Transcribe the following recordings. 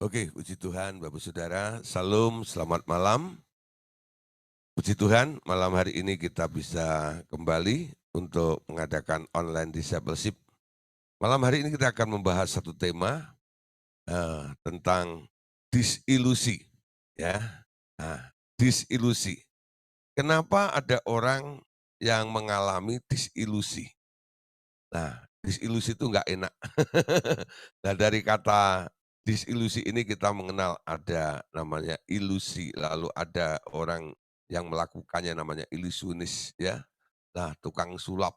Oke, puji Tuhan, Bapak Saudara. Salam, selamat malam. Puji Tuhan, malam hari ini kita bisa kembali untuk mengadakan online discipleship. Malam hari ini kita akan membahas satu tema tentang disilusi, ya. Nah, disilusi. Kenapa ada orang yang mengalami disilusi? Nah, disilusi itu nggak enak. Nah, dari kata disilusi ini kita mengenal ada namanya ilusi, lalu ada orang yang melakukannya namanya ilusionis, ya. Nah, tukang sulap.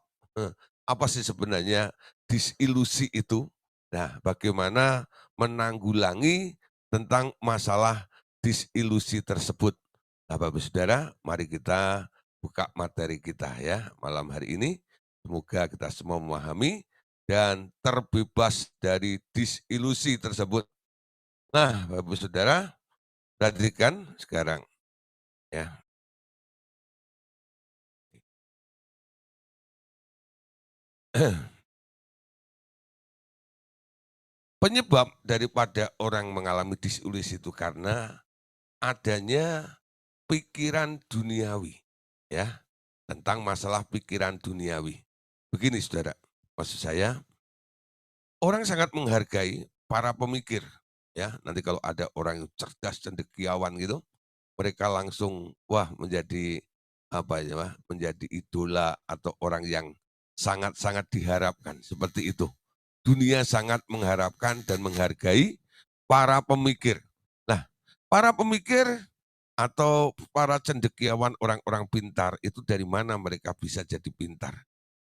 Apa sih sebenarnya disilusi itu? Nah, bagaimana menanggulangi tentang masalah disilusi tersebut? Nah, Bapak Saudara, mari kita buka materi kita ya malam hari ini. Semoga kita semua memahami dan terbebas dari disilusi tersebut. Nah, Bapak Saudara, perhatikan sekarang ya. Penyebab daripada orang mengalami disilusi itu karena adanya pikiran duniawi, ya, tentang masalah pikiran duniawi. Begini Saudara, maksud saya, orang sangat menghargai para pemikir, ya. Nanti kalau ada orang yang cerdas, cendekiawan gitu, mereka langsung, wah menjadi, apa ya, menjadi idola atau orang yang sangat-sangat diharapkan, seperti itu. Dunia sangat mengharapkan dan menghargai para pemikir. Nah, para pemikir atau para cendekiawan orang-orang pintar itu dari mana mereka bisa jadi pintar?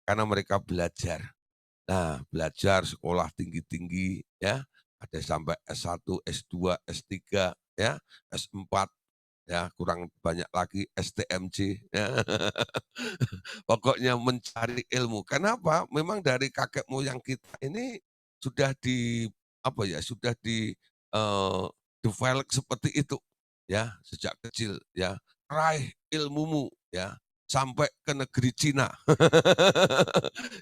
Karena mereka belajar. Nah, belajar sekolah tinggi-tinggi ya, ada sampai S1, S2, S3 ya, S4 ya, kurang banyak lagi STMJ ya. Pokoknya mencari ilmu. Kenapa? Memang dari kakek moyang kita ini sudah di apa ya, sudah di develop seperti itu ya, sejak kecil ya. Raih ilmumu ya, sampai ke negeri Cina.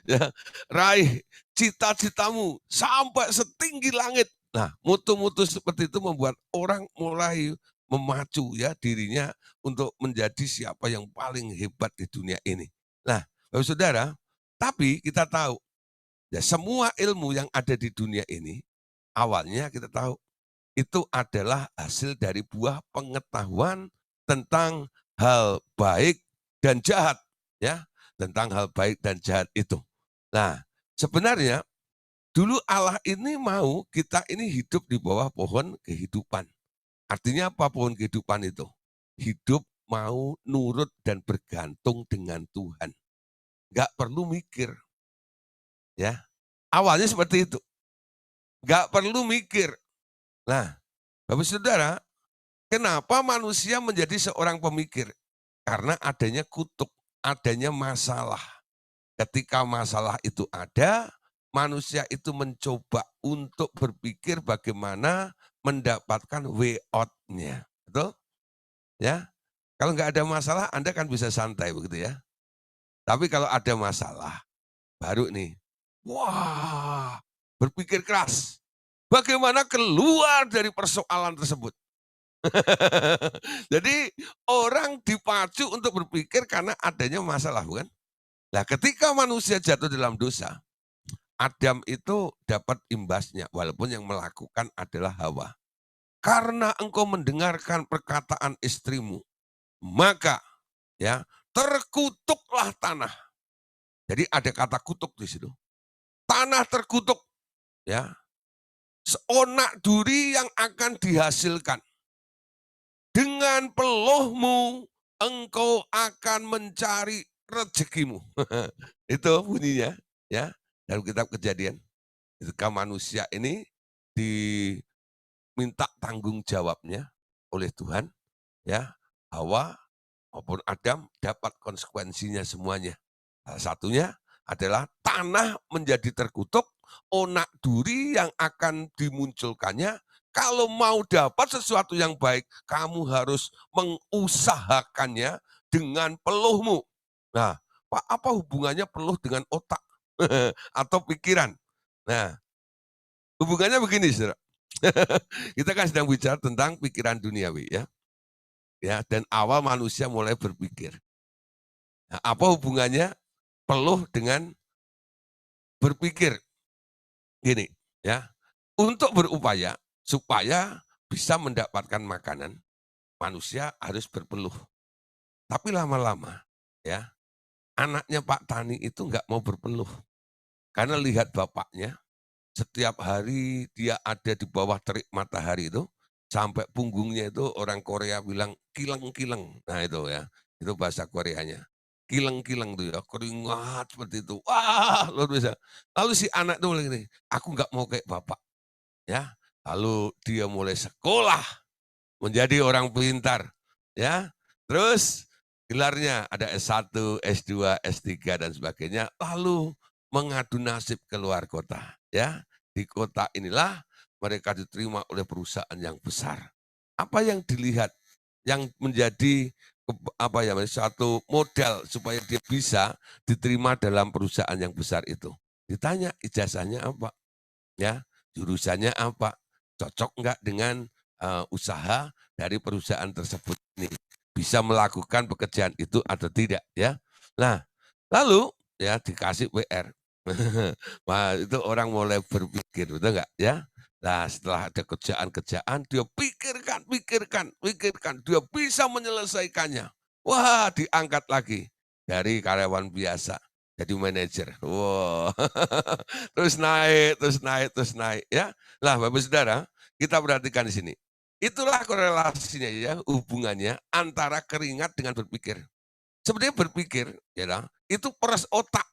Ya, raih cita-citamu sampai setinggi langit. Nah, mutu-mutu seperti itu membuat orang mulai memacu ya dirinya untuk menjadi siapa yang paling hebat di dunia ini. Nah, Bapak Saudara, tapi kita tahu ya semua ilmu yang ada di dunia ini awalnya kita tahu itu adalah hasil dari buah pengetahuan tentang hal baik dan jahat ya, tentang hal baik dan jahat itu. Nah, sebenarnya dulu Allah ini mau kita ini hidup di bawah pohon kehidupan. Artinya apa pohon kehidupan itu? Hidup mau nurut dan bergantung dengan Tuhan. Nggak perlu mikir, ya. Awalnya seperti itu, nggak perlu mikir. Nah, Bapak Saudara, kenapa manusia menjadi seorang pemikir? Karena adanya kutuk, adanya masalah. Ketika masalah itu ada, manusia itu mencoba untuk berpikir bagaimana mendapatkan way out-nya. Betul? Ya. Kalau nggak ada masalah, Anda kan bisa santai begitu ya. Tapi kalau ada masalah, baru nih, wah, berpikir keras. Bagaimana keluar dari persoalan tersebut? Jadi orang dipacu untuk berpikir karena adanya masalah, bukan? Nah, ketika manusia jatuh dalam dosa, Adam itu dapat imbasnya, walaupun yang melakukan adalah Hawa. Karena engkau mendengarkan perkataan istrimu, maka ya terkutuklah tanah. Jadi ada kata kutuk di situ. Tanah terkutuk, ya. Seonak duri yang akan dihasilkan. Dengan peluhmu engkau akan mencari rezekimu. Itu bunyinya ya dalam kitab Kejadian. Ketika manusia ini diminta tanggung jawabnya oleh Tuhan, ya, Hawa maupun Adam dapat konsekuensinya semuanya. Salah satunya adalah tanah menjadi terkutuk, onak duri yang akan dimunculkannya. Kalau mau dapat sesuatu yang baik, kamu harus mengusahakannya dengan peluhmu. Nah, Pak, apa hubungannya peluh dengan otak atau pikiran? Nah, hubungannya begini, saudara. Kita kan sedang bicara tentang pikiran duniawi ya. Ya, dan awal manusia mulai berpikir. Nah, apa hubungannya peluh dengan berpikir? Gini, ya. Untuk berupaya supaya bisa mendapatkan makanan, manusia harus berpeluh. Tapi lama-lama ya, anaknya Pak Tani itu nggak mau berpeluh. Karena lihat bapaknya, setiap hari dia ada di bawah terik matahari itu, sampai punggungnya itu orang Korea bilang kileng-kileng. Nah itu ya, itu bahasa Koreanya. Kileng-kileng tuh ya, keringat seperti itu. Wah, luar biasa. Lalu si anak tuh mulai gini, aku nggak mau kayak bapak. Ya, lalu dia mulai sekolah menjadi orang pintar, ya. Terus gelarnya ada S1, S2, S3 dan sebagainya, lalu mengadu nasib keluar kota, ya. Di kota inilah mereka diterima oleh perusahaan yang besar. Apa yang dilihat yang menjadi apa ya, satu modal supaya dia bisa diterima dalam perusahaan yang besar itu. Ditanya ijazahnya apa, ya, jurusannya apa, cocok enggak dengan usaha dari perusahaan tersebut ini, bisa melakukan pekerjaan itu atau tidak ya. Nah, lalu ya dikasih PR. Wah, itu orang mulai berpikir, betul enggak ya? Nah, setelah ada kerjaan-kerjaan, dia pikirkan, pikirkan, pikirkan, dia bisa menyelesaikannya. Wah, diangkat lagi dari karyawan biasa jadi manajer. Wow. Terus naik, terus naik, terus naik ya. Lah Bapak Saudara, kita perhatikan di sini. Itulah korelasinya ya, hubungannya antara keringat dengan berpikir. Sebenarnya berpikir, ya lah, itu peres otak.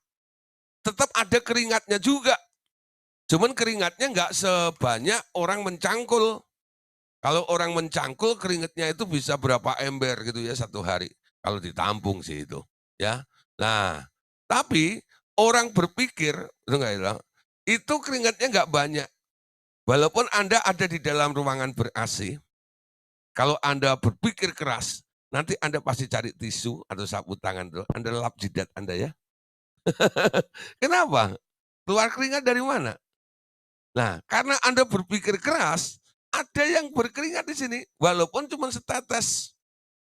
Tetap ada keringatnya juga. Cuman keringatnya nggak sebanyak orang mencangkul. Kalau orang mencangkul keringatnya itu bisa berapa ember gitu ya satu hari. Kalau ditampung sih itu, ya. Nah, tapi orang berpikir, itu nggak ya, itu keringatnya nggak banyak. Walaupun Anda ada di dalam ruangan ber-AC, kalau Anda berpikir keras, nanti Anda pasti cari tisu atau sapu tangan tuh, Anda lap jidat Anda ya. Kenapa? Keluar keringat dari mana? Nah, karena Anda berpikir keras, ada yang berkeringat di sini, walaupun cuma setetes.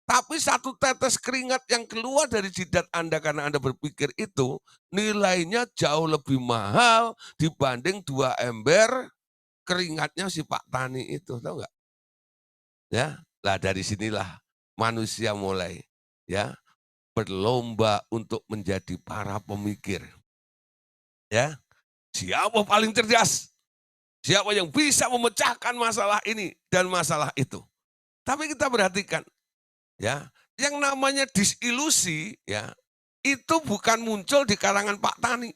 Tapi satu tetes keringat yang keluar dari jidat Anda karena Anda berpikir itu, nilainya jauh lebih mahal dibanding 2 ember keringatnya si Pak Tani itu, tahu nggak? Ya, lah dari sinilah manusia mulai ya berlomba untuk menjadi para pemikir. Ya, siapa paling cerdas? Siapa yang bisa memecahkan masalah ini dan masalah itu? Tapi kita perhatikan, ya, yang namanya disilusi, ya, itu bukan muncul di kalangan Pak Tani.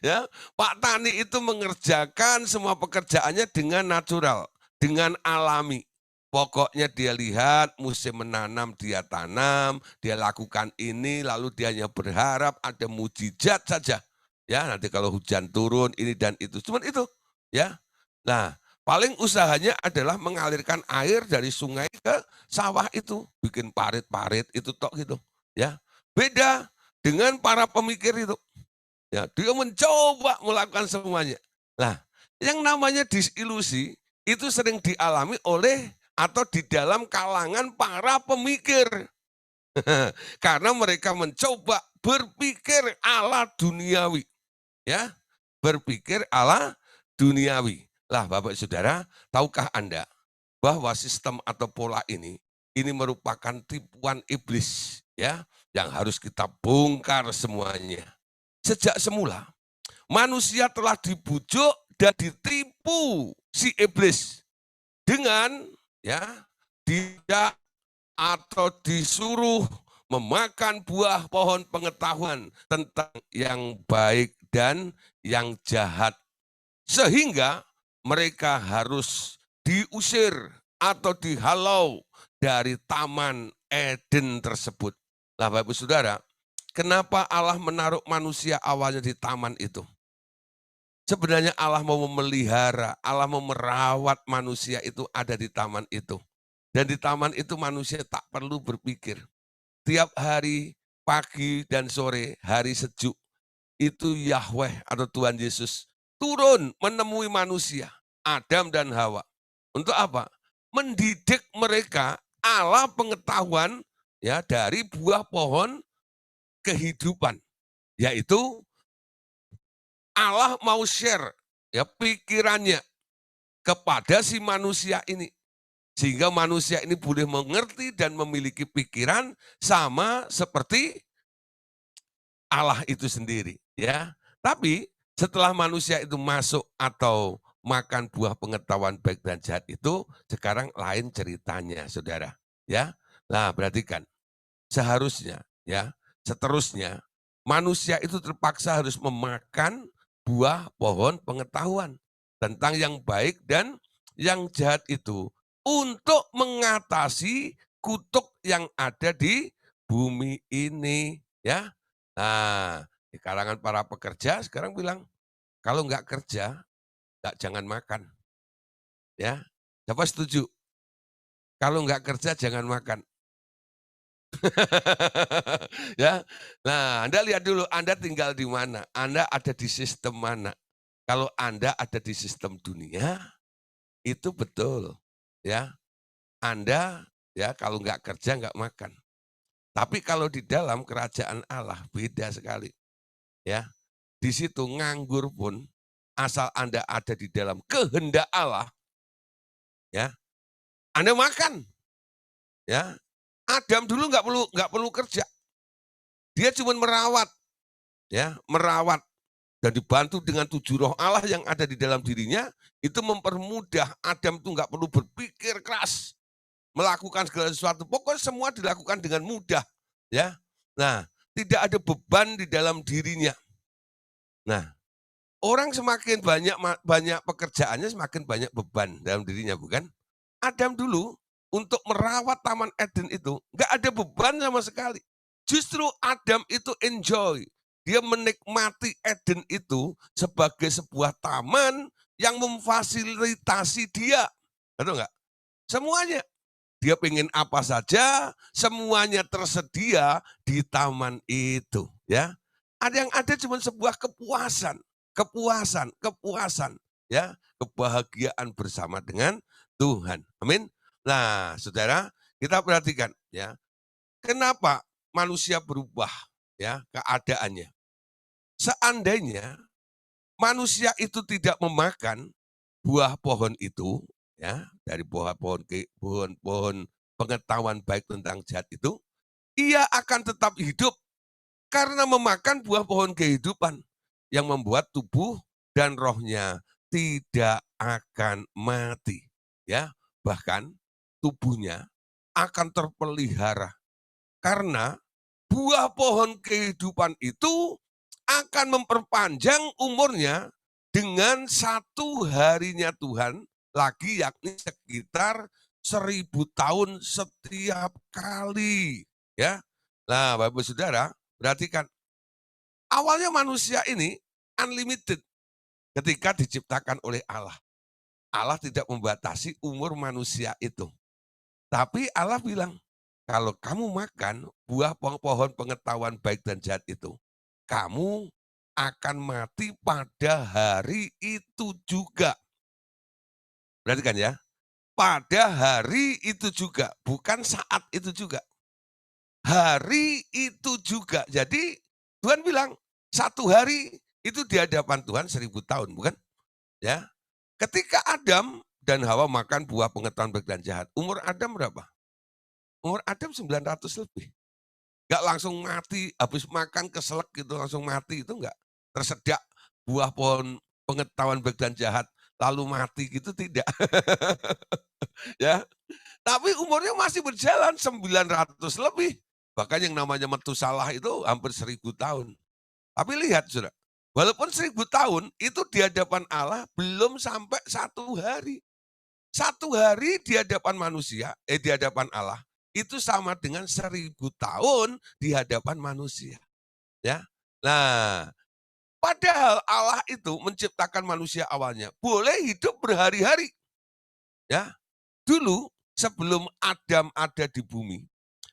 Ya, Pak Tani itu mengerjakan semua pekerjaannya dengan natural, dengan alami. Pokoknya dia lihat musim menanam dia tanam, dia lakukan ini lalu dia hanya berharap ada mujizat saja. Ya, nanti kalau hujan turun ini dan itu. Cuman itu, ya. Nah, paling usahanya adalah mengalirkan air dari sungai ke sawah itu, bikin parit-parit itu tok gitu, ya. Beda dengan para pemikir itu. Ya, dia mencoba melakukan semuanya. Nah, yang namanya disilusi itu sering dialami oleh atau di dalam kalangan para pemikir. Karena mereka mencoba berpikir ala duniawi, ya. Berpikir ala duniawi. Lah Bapak Saudara, tahukah Anda bahwa sistem atau pola ini merupakan tipuan iblis, ya, yang harus kita bongkar semuanya. Sejak semula manusia telah dibujuk dan ditipu si iblis dengan ya tidak atau disuruh memakan buah pohon pengetahuan tentang yang baik dan yang jahat. Sehingga mereka harus diusir atau dihalau dari taman Eden tersebut. Nah Bapak Saudara, kenapa Allah menaruh manusia awalnya di taman itu? Sebenarnya Allah mau memelihara, Allah mau merawat manusia itu ada di taman itu. Dan di taman itu manusia tak perlu berpikir. Tiap hari, pagi dan sore, hari sejuk, itu Yahweh atau Tuhan Yesus turun menemui manusia. Adam dan Hawa. Untuk apa? Mendidik mereka ala pengetahuan ya dari buah pohon kehidupan. Yaitu Allah mau share ya pikirannya kepada si manusia ini. Sehingga manusia ini boleh mengerti dan memiliki pikiran sama seperti Allah itu sendiri, ya. Tapi setelah manusia itu masuk atau makan buah pengetahuan baik dan jahat itu, sekarang lain ceritanya, Saudara, ya. Nah, perhatikan, seharusnya ya, seterusnya manusia itu terpaksa harus memakan buah pohon pengetahuan tentang yang baik dan yang jahat itu untuk mengatasi kutuk yang ada di bumi ini, ya. Nah, di kalangan para pekerja sekarang bilang, kalau nggak kerja, nggak jangan makan, ya. Siapa setuju? Kalau nggak kerja jangan makan. Ya. Nah, Anda lihat dulu Anda tinggal di mana, Anda ada di sistem mana. Kalau Anda ada di sistem dunia, itu betul, ya. Anda ya kalau nggak kerja nggak makan. Tapi kalau di dalam kerajaan Allah beda sekali, ya. Di situ nganggur pun asal Anda ada di dalam kehendak Allah, ya, Anda makan, ya. Adam dulu nggak perlu kerja. Dia cuma merawat, ya, merawat dan dibantu dengan 7 roh Allah yang ada di dalam dirinya, itu mempermudah Adam itu nggak perlu berpikir keras, melakukan segala sesuatu. Pokoknya semua dilakukan dengan mudah, ya. Nah, tidak ada beban di dalam dirinya. Nah, orang semakin banyak pekerjaannya, semakin banyak beban dalam dirinya, bukan? Adam dulu untuk merawat Taman Eden itu nggak ada beban sama sekali. Justru Adam itu enjoy. Dia menikmati Eden itu sebagai sebuah taman yang memfasilitasi dia. Betul nggak? Semuanya. Dia pengen apa saja, semuanya tersedia di taman itu. Ya, ada yang ada cuma sebuah kepuasan, kepuasan, ya, kebahagiaan bersama dengan Tuhan. Amin. Nah, saudara, kita perhatikan, ya, kenapa manusia berubah, ya, keadaannya. Seandainya manusia itu tidak memakan buah pohon itu, ya, dari pohon-pohon pengetahuan baik tentang jahat itu, ia akan tetap hidup karena memakan buah pohon kehidupan yang membuat tubuh dan rohnya tidak akan mati, ya. Bahkan tubuhnya akan terpelihara karena buah pohon kehidupan itu akan memperpanjang umurnya dengan 1 harinya Tuhan lagi, yakni sekitar 1000 tahun setiap kali. Ya, nah Bapak Saudara, perhatikan. Awalnya manusia ini unlimited ketika diciptakan oleh Allah. Allah tidak membatasi umur manusia itu. Tapi Allah bilang, kalau kamu makan buah pohon pengetahuan baik dan jahat itu, kamu akan mati pada hari itu juga. Perhatikan ya, pada hari itu juga, bukan saat itu juga. Hari itu juga. Jadi Tuhan bilang, 1 hari itu di hadapan Tuhan 1000 tahun, bukan? Ya. Ketika Adam dan Hawa makan buah pengetahuan baik dan jahat, umur Adam berapa? Umur Adam 900 lebih. Enggak langsung mati, habis makan keselak gitu langsung mati, itu enggak. Tersedak buah pohon pengetahuan baik dan jahat, lalu mati gitu tidak. Ya, tapi umurnya masih berjalan 900 lebih. Bahkan yang namanya Metusalah itu hampir 1000 tahun. Tapi lihat Saudara, walaupun 1000 tahun itu di hadapan Allah belum sampai 1 hari. 1 hari di hadapan manusia, di hadapan Allah, itu sama dengan 1000 tahun di hadapan manusia. Ya. Nah, padahal Allah itu menciptakan manusia awalnya boleh hidup berhari-hari. Ya. Dulu sebelum Adam ada di bumi,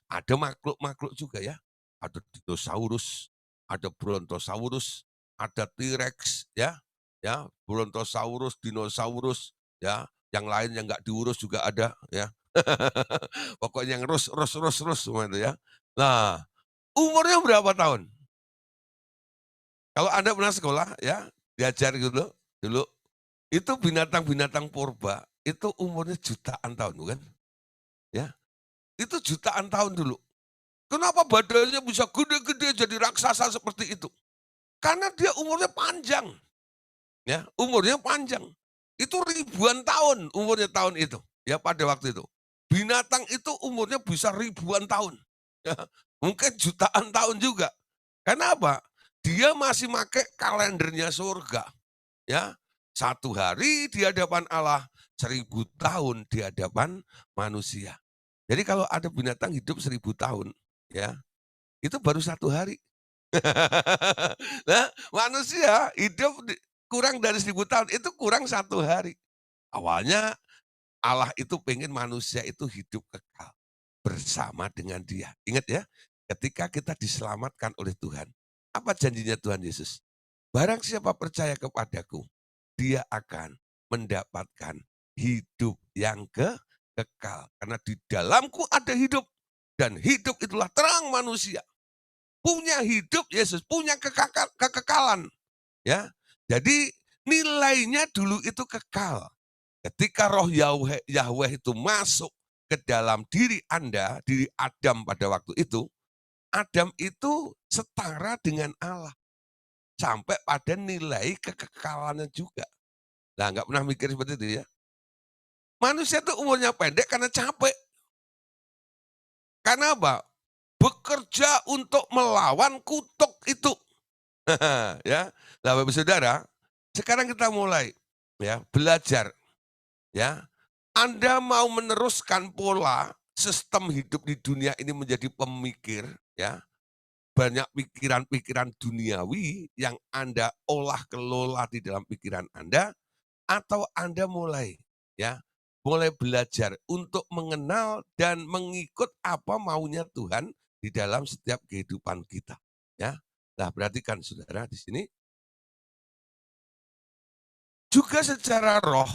ada makhluk-makhluk juga ya. Ada dinosaurus, ada brontosaurus, ada T-Rex ya. Ya, brontosaurus, dinosaurus, ya, yang lain yang nggak diurus juga ada, ya. Pokoknya yang rus semua itu ya. Nah, umurnya berapa tahun? Kalau Anda pernah sekolah ya, diajar gitu dulu, itu binatang-binatang purba, itu umurnya jutaan tahun bukan? Ya, itu jutaan tahun dulu. Kenapa badannya bisa gede-gede jadi raksasa seperti itu? Karena dia umurnya panjang, ya, umurnya panjang. Itu ribuan tahun umurnya tahun itu, ya pada waktu itu. Binatang itu umurnya bisa ribuan tahun, ya, mungkin jutaan tahun juga. Karena apa? Dia masih pakai kalendernya surga, ya. Satu hari di hadapan Allah, 1000 tahun di hadapan manusia. Jadi kalau ada binatang hidup 1000 tahun, ya, itu baru 1 hari. Nah, manusia hidup kurang dari 1000 tahun, itu kurang 1 hari. Awalnya Allah itu pengen manusia itu hidup kekal bersama dengan Dia. Ingat ya, ketika kita diselamatkan oleh Tuhan, apa janjinya Tuhan Yesus? Barang siapa percaya kepadaku, dia akan mendapatkan hidup yang kekal. Karena di dalamku ada hidup, dan hidup itulah terang manusia. Punya hidup Yesus, punya kekekalan. Ya, jadi nilainya dulu itu kekal. Ketika roh Yahweh itu masuk ke dalam diri Anda, diri Adam pada waktu itu, Adam itu setara dengan Allah. Sampai pada nilai kekekalannya juga. Nah, nggak pernah mikir seperti itu ya. Manusia itu umurnya pendek karena capek. Karena apa? Bekerja untuk melawan kutuk itu. Ya. Nah, Bapak Saudara, sekarang kita mulai ya, belajar ya. Anda mau meneruskan pola sistem hidup di dunia ini menjadi pemikir ya, banyak pikiran-pikiran duniawi yang Anda olah kelola di dalam pikiran Anda, atau Anda mulai ya, mulai belajar untuk mengenal dan mengikut apa maunya Tuhan di dalam setiap kehidupan kita, ya. Nah, perhatikan Saudara di sini, juga secara roh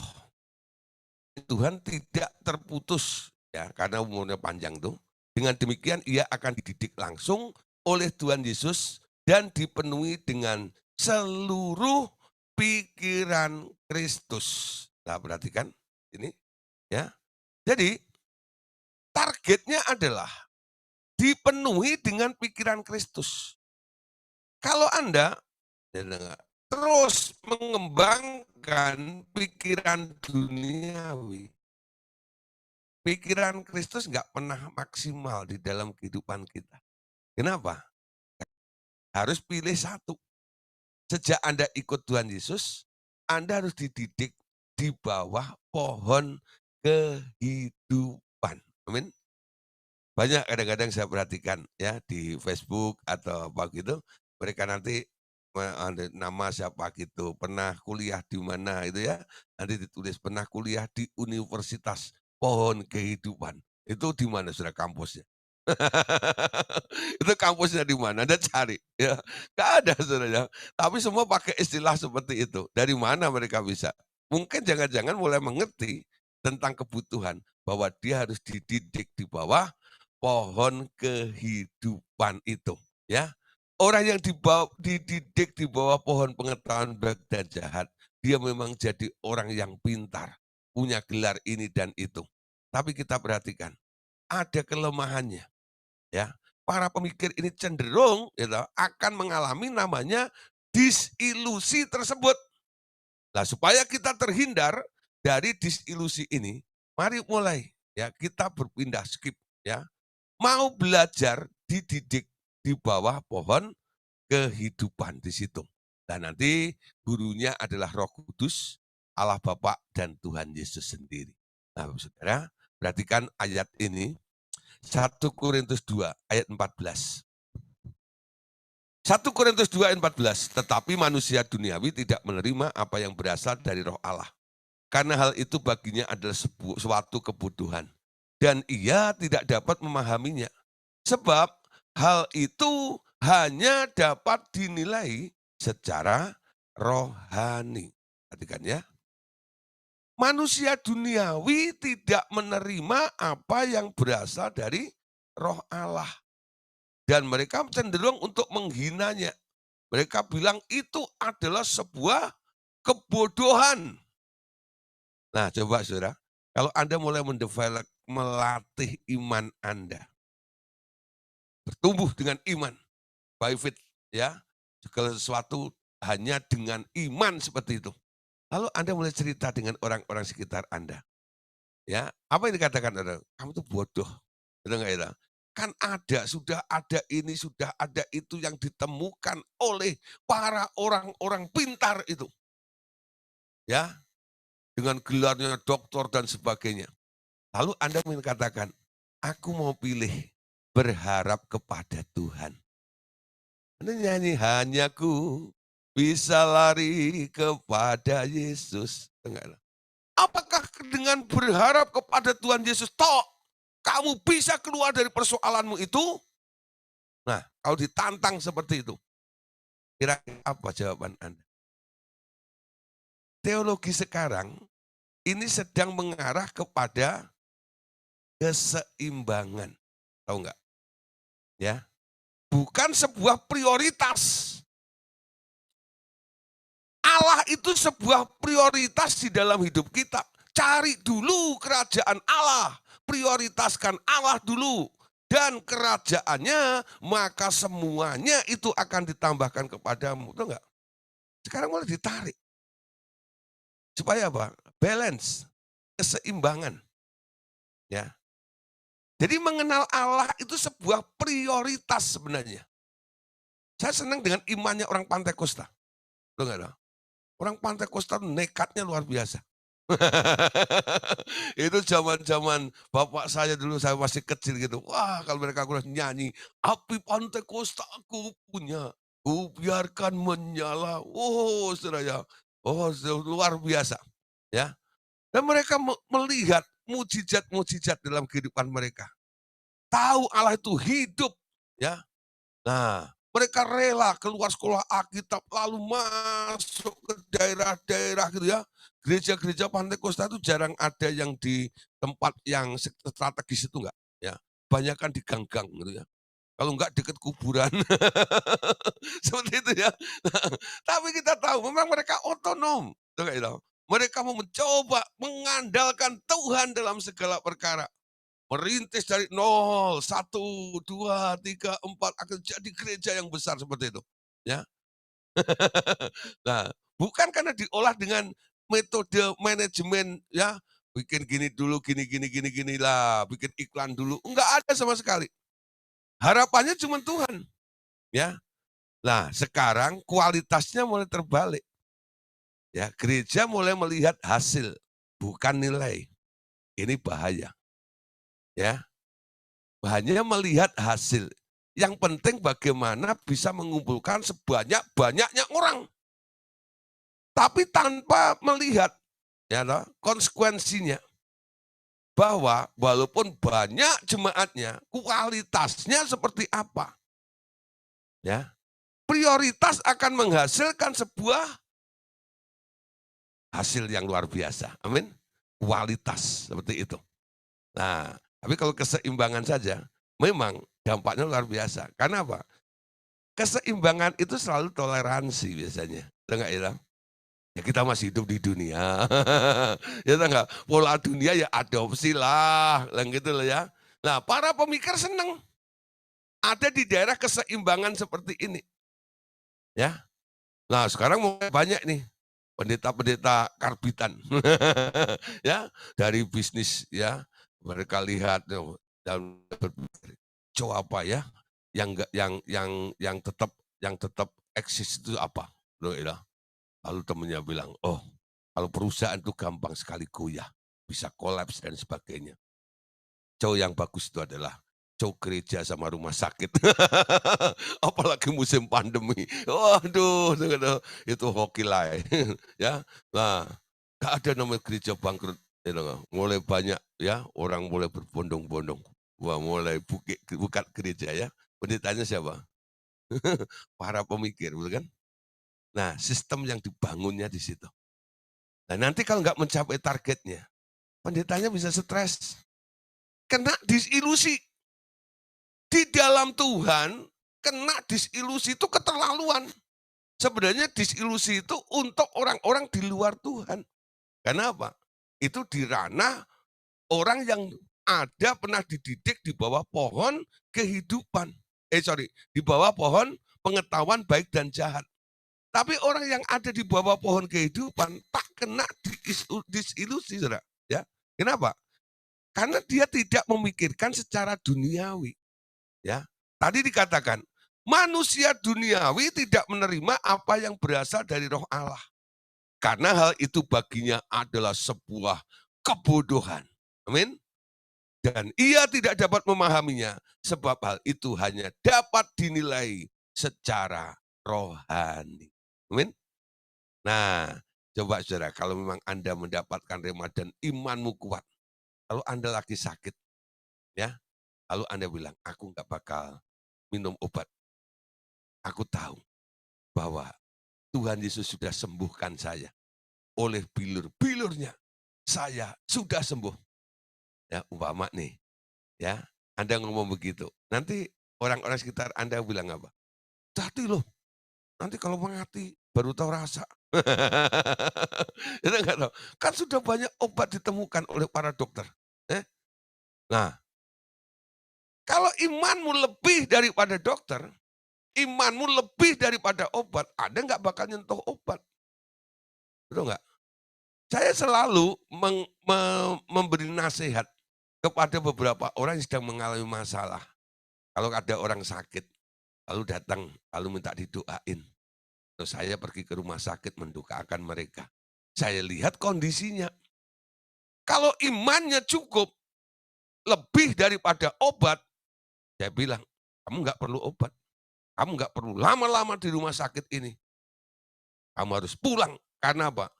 Tuhan tidak terputus ya, karena umurnya panjang tuh. Dengan demikian ia akan dididik langsung oleh Tuhan Yesus dan dipenuhi dengan seluruh pikiran Kristus. Nah, perhatikan ini ya. Jadi targetnya adalah dipenuhi dengan pikiran Kristus. Kalau Anda ya, terus mengembangkan pikiran duniawi, pikiran Kristus nggak pernah maksimal di dalam kehidupan kita. Kenapa? Harus pilih satu. Sejak Anda ikut Tuhan Yesus, Anda harus dididik di bawah pohon kehidupan. Amin. Banyak kadang-kadang saya perhatikan ya di Facebook atau apa gitu, mereka nanti ada nama siapa gitu, pernah kuliah di mana itu ya, nanti ditulis pernah kuliah di Universitas Pohon Kehidupan. Itu di mana sudah kampusnya? Itu kampusnya di mana? Anda cari ya. Nggak ada sebenarnya. Tapi semua pakai istilah seperti itu. Dari mana mereka bisa? Mungkin jangan-jangan mulai mengerti tentang kebutuhan bahwa dia harus dididik di bawah pohon kehidupan itu, ya. Orang yang dididik di bawah pohon pengetahuan baik dan jahat, dia memang jadi orang yang pintar, punya gelar ini dan itu. Tapi kita perhatikan, ada kelemahannya, ya. Para pemikir ini cenderung gitu, akan mengalami namanya disilusi tersebut. Nah, supaya kita terhindar dari disilusi ini, mari mulai ya kita berpindah skip ya. Mau belajar dididik di bawah pohon kehidupan di situ. Dan nanti gurunya adalah Roh Kudus, Allah Bapa dan Tuhan Yesus sendiri. Nah, Saudara, perhatikan ayat ini 1 Korintus 2 ayat 14. 1 Korintus 2 ayat 14, tetapi manusia duniawi tidak menerima apa yang berasal dari Roh Allah. Karena hal itu baginya adalah suatu kebodohan. Dan ia tidak dapat memahaminya. Sebab hal itu hanya dapat dinilai secara rohani. Perhatikan ya. Manusia duniawi tidak menerima apa yang berasal dari Roh Allah. Dan mereka cenderung untuk menghinanya. Mereka bilang itu adalah sebuah kebodohan. Nah, coba Saudara, kalau Anda mulai melatih iman Anda, bertumbuh dengan iman, by faith, ya, segala sesuatu hanya dengan iman seperti itu. Lalu Anda mulai cerita dengan orang-orang sekitar Anda, ya, apa yang dikatakan orang? Kamu tuh bodoh, betul nggak itu? Kan ada, sudah ada ini, sudah ada itu yang ditemukan oleh para orang-orang pintar itu, ya, dengan gelarnya doktor dan sebagainya. Lalu Anda mengatakan, aku mau pilih berharap kepada Tuhan. Anda nyanyi, hanya ku bisa lari kepada Yesus. Enggak. Apakah dengan berharap kepada Tuhan Yesus, toh kamu bisa keluar dari persoalanmu itu? Nah, kalau ditantang seperti itu, kira-kira apa jawaban Anda? Teologi sekarang ini sedang mengarah kepada keseimbangan. Tahu nggak? Ya, bukan sebuah prioritas. Allah itu sebuah prioritas di dalam hidup kita. Cari dulu kerajaan Allah, prioritaskan Allah dulu. Dan kerajaannya, maka semuanya itu akan ditambahkan kepadamu. Tahu nggak? Sekarang mulai ditarik. Supaya apa? Balance, keseimbangan. Ya. Jadi mengenal Allah itu sebuah prioritas sebenarnya. Saya senang dengan imannya orang Pantai Kosta. Tahu nggak? Orang Pantai Kosta nekatnya luar biasa. Itu zaman-zaman bapak saya dulu, saya masih kecil gitu. Wah, kalau mereka kurang nyanyi, api Pantai Kosta aku punya, ku biarkan menyala. Oh, saudara ya. Oh, luar biasa. Ya. Dan mereka melihat mujizat-mujizat dalam kehidupan mereka. Tahu Allah itu hidup, ya. Nah, mereka rela keluar sekolah Alkitab lalu masuk ke daerah-daerah gitu ya. Gereja-gereja Pantai Kosta itu jarang ada yang di tempat yang strategis itu enggak, ya. Banyakan di gang-gang gitu ya. Kalau enggak dekat kuburan. Seperti itu ya. Tapi kita tahu memang mereka otonom. Tuh kayak gitu. Mereka mau mencoba mengandalkan Tuhan dalam segala perkara. Merintis dari nol, 1, 2, 3, 4 akan jadi gereja yang besar seperti itu. Ya. Nah, bukan karena diolah dengan metode manajemen ya, bikin gini dulu, gini gini gini gini lah, bikin iklan dulu, enggak ada sama sekali. Harapannya cuma Tuhan, ya. Nah, sekarang kualitasnya mulai terbalik. Ya, gereja mulai melihat hasil, bukan nilai. Ini bahaya, ya. Hanya melihat hasil. Yang penting bagaimana bisa mengumpulkan sebanyak-banyaknya orang. Tapi tanpa melihat ya toh, konsekuensinya. Bahwa walaupun banyak jemaatnya, kualitasnya seperti apa. Ya, prioritas akan menghasilkan sebuah hasil yang luar biasa. Amin. Kualitas seperti itu. Nah, tapi kalau keseimbangan saja, memang dampaknya luar biasa. Karena apa? Keseimbangan itu selalu toleransi biasanya. Tahu nggak ya? Ya kita masih hidup di dunia. Ya tahu nggak? Pola dunia ya adopsi lah. Gitu loh ya. Nah, para pemikir senang ada di daerah keseimbangan seperti ini. Ya. Nah, sekarang mulai banyak nih pendeta-pendeta karbitan. Ya, dari bisnis ya. Mereka lihat dan berpikir, coba apa ya? Yang tetap eksis itu apa? Loh, ya. Lalu temennya bilang, oh kalau perusahaan itu gampang sekali goyah, bisa kolaps dan sebagainya. Cowok yang bagus itu adalah cowok gereja sama rumah sakit. Apalagi musim pandemi. Waduh, itu hoki lah. Ya, nah, gak ada namanya gereja bangkrut. Mulai banyak ya orang mulai berbondong-bondong. Wah, mulai buka gereja ya. Pendetanya siapa? Para pemikir, betul kan? Nah, sistem yang dibangunnya di situ. Nah, nanti kalau nggak mencapai targetnya, pendetanya bisa stres, kena disilusi. Di dalam Tuhan, kena disilusi itu keterlaluan. Sebenarnya disilusi itu untuk orang-orang di luar Tuhan. Kenapa? Itu di ranah orang yang ada pernah dididik di bawah pohon kehidupan. Di bawah pohon pengetahuan baik dan jahat. Tapi orang yang ada di bawah pohon kehidupan tak kena disilusi, saudara. Ya, kenapa? Karena dia tidak memikirkan secara duniawi. Ya, tadi dikatakan manusia duniawi tidak menerima apa yang berasal dari Roh Allah. Karena hal itu baginya adalah sebuah kebodohan. Amin. Dan ia tidak dapat memahaminya, sebab hal itu hanya dapat dinilai secara rohani. Amin. Nah, coba saudara, kalau memang Anda mendapatkan rema dan imanmu kuat, kalau Anda lagi sakit, ya, lalu Anda bilang, aku nggak bakal minum obat. Aku tahu bahwa Tuhan Yesus sudah sembuhkan saya. Oleh bilur-bilurnya, saya sudah sembuh. Ya, umpama nih, ya, Anda ngomong begitu. Nanti orang-orang sekitar Anda bilang apa? Hati loh, nanti kalau mati baru tahu rasa. Kita nggak tahu. Kan sudah banyak obat ditemukan oleh para dokter. Nah, kalau imanmu lebih daripada dokter, imanmu lebih daripada obat, Anda nggak bakal nyentuh obat. Betul nggak? Saya selalu memberi nasihat kepada beberapa orang yang sedang mengalami masalah. Kalau ada orang sakit, lalu datang, lalu minta didoain. Terus saya pergi ke rumah sakit mendoakan mereka. Saya lihat kondisinya. Kalau imannya cukup, lebih daripada obat, saya bilang, kamu nggak perlu obat. Kamu nggak perlu lama-lama di rumah sakit ini. Kamu harus pulang. Karena apa?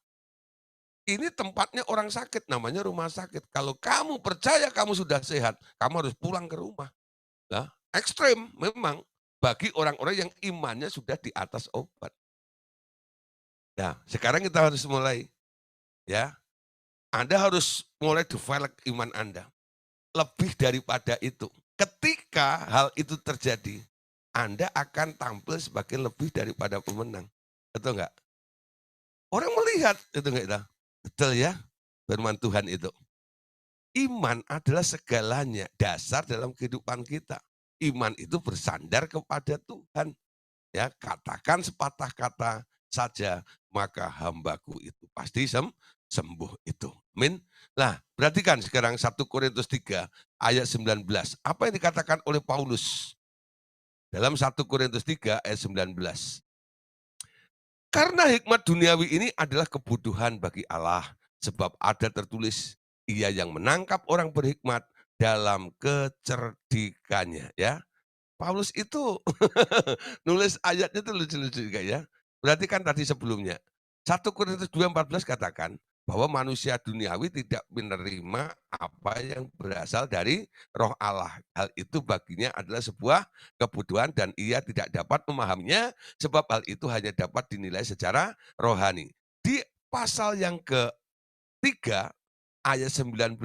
Ini tempatnya orang sakit, namanya rumah sakit. Kalau kamu percaya kamu sudah sehat, kamu harus pulang ke rumah. Nah, ekstrem memang bagi orang-orang yang imannya sudah di atas obat. Nah, sekarang kita harus mulai, ya. Anda harus mulai develop iman Anda. Lebih daripada itu. Ketika hal itu terjadi, Anda akan tampil sebagai lebih daripada pemenang. Betul enggak? Orang melihat, itu enggak itu? Betul ya? Firman Tuhan itu. Iman adalah segalanya, dasar dalam kehidupan kita. Iman itu bersandar kepada Tuhan. Ya, katakan sepatah kata saja, maka hambaku itu pasti sembuh itu. Amin. Nah, perhatikan sekarang 1 Korintus 3 ayat 19. Apa yang dikatakan oleh Paulus dalam 1 Korintus 3 ayat 19? Karena hikmat duniawi ini adalah kebutuhan bagi Allah, sebab ada tertulis, ia yang menangkap orang berhikmat dalam kecerdikannya. Ya, Paulus itu nulis ayatnya itu lucu-lucu juga ya. Berarti kan tadi sebelumnya 1 Korintus 2:14 katakan bahwa manusia duniawi tidak menerima apa yang berasal dari Roh Allah. Hal itu baginya adalah sebuah kebutuhan dan ia tidak dapat memahaminya sebab hal itu hanya dapat dinilai secara rohani. Di pasal yang ketiga ayat 19.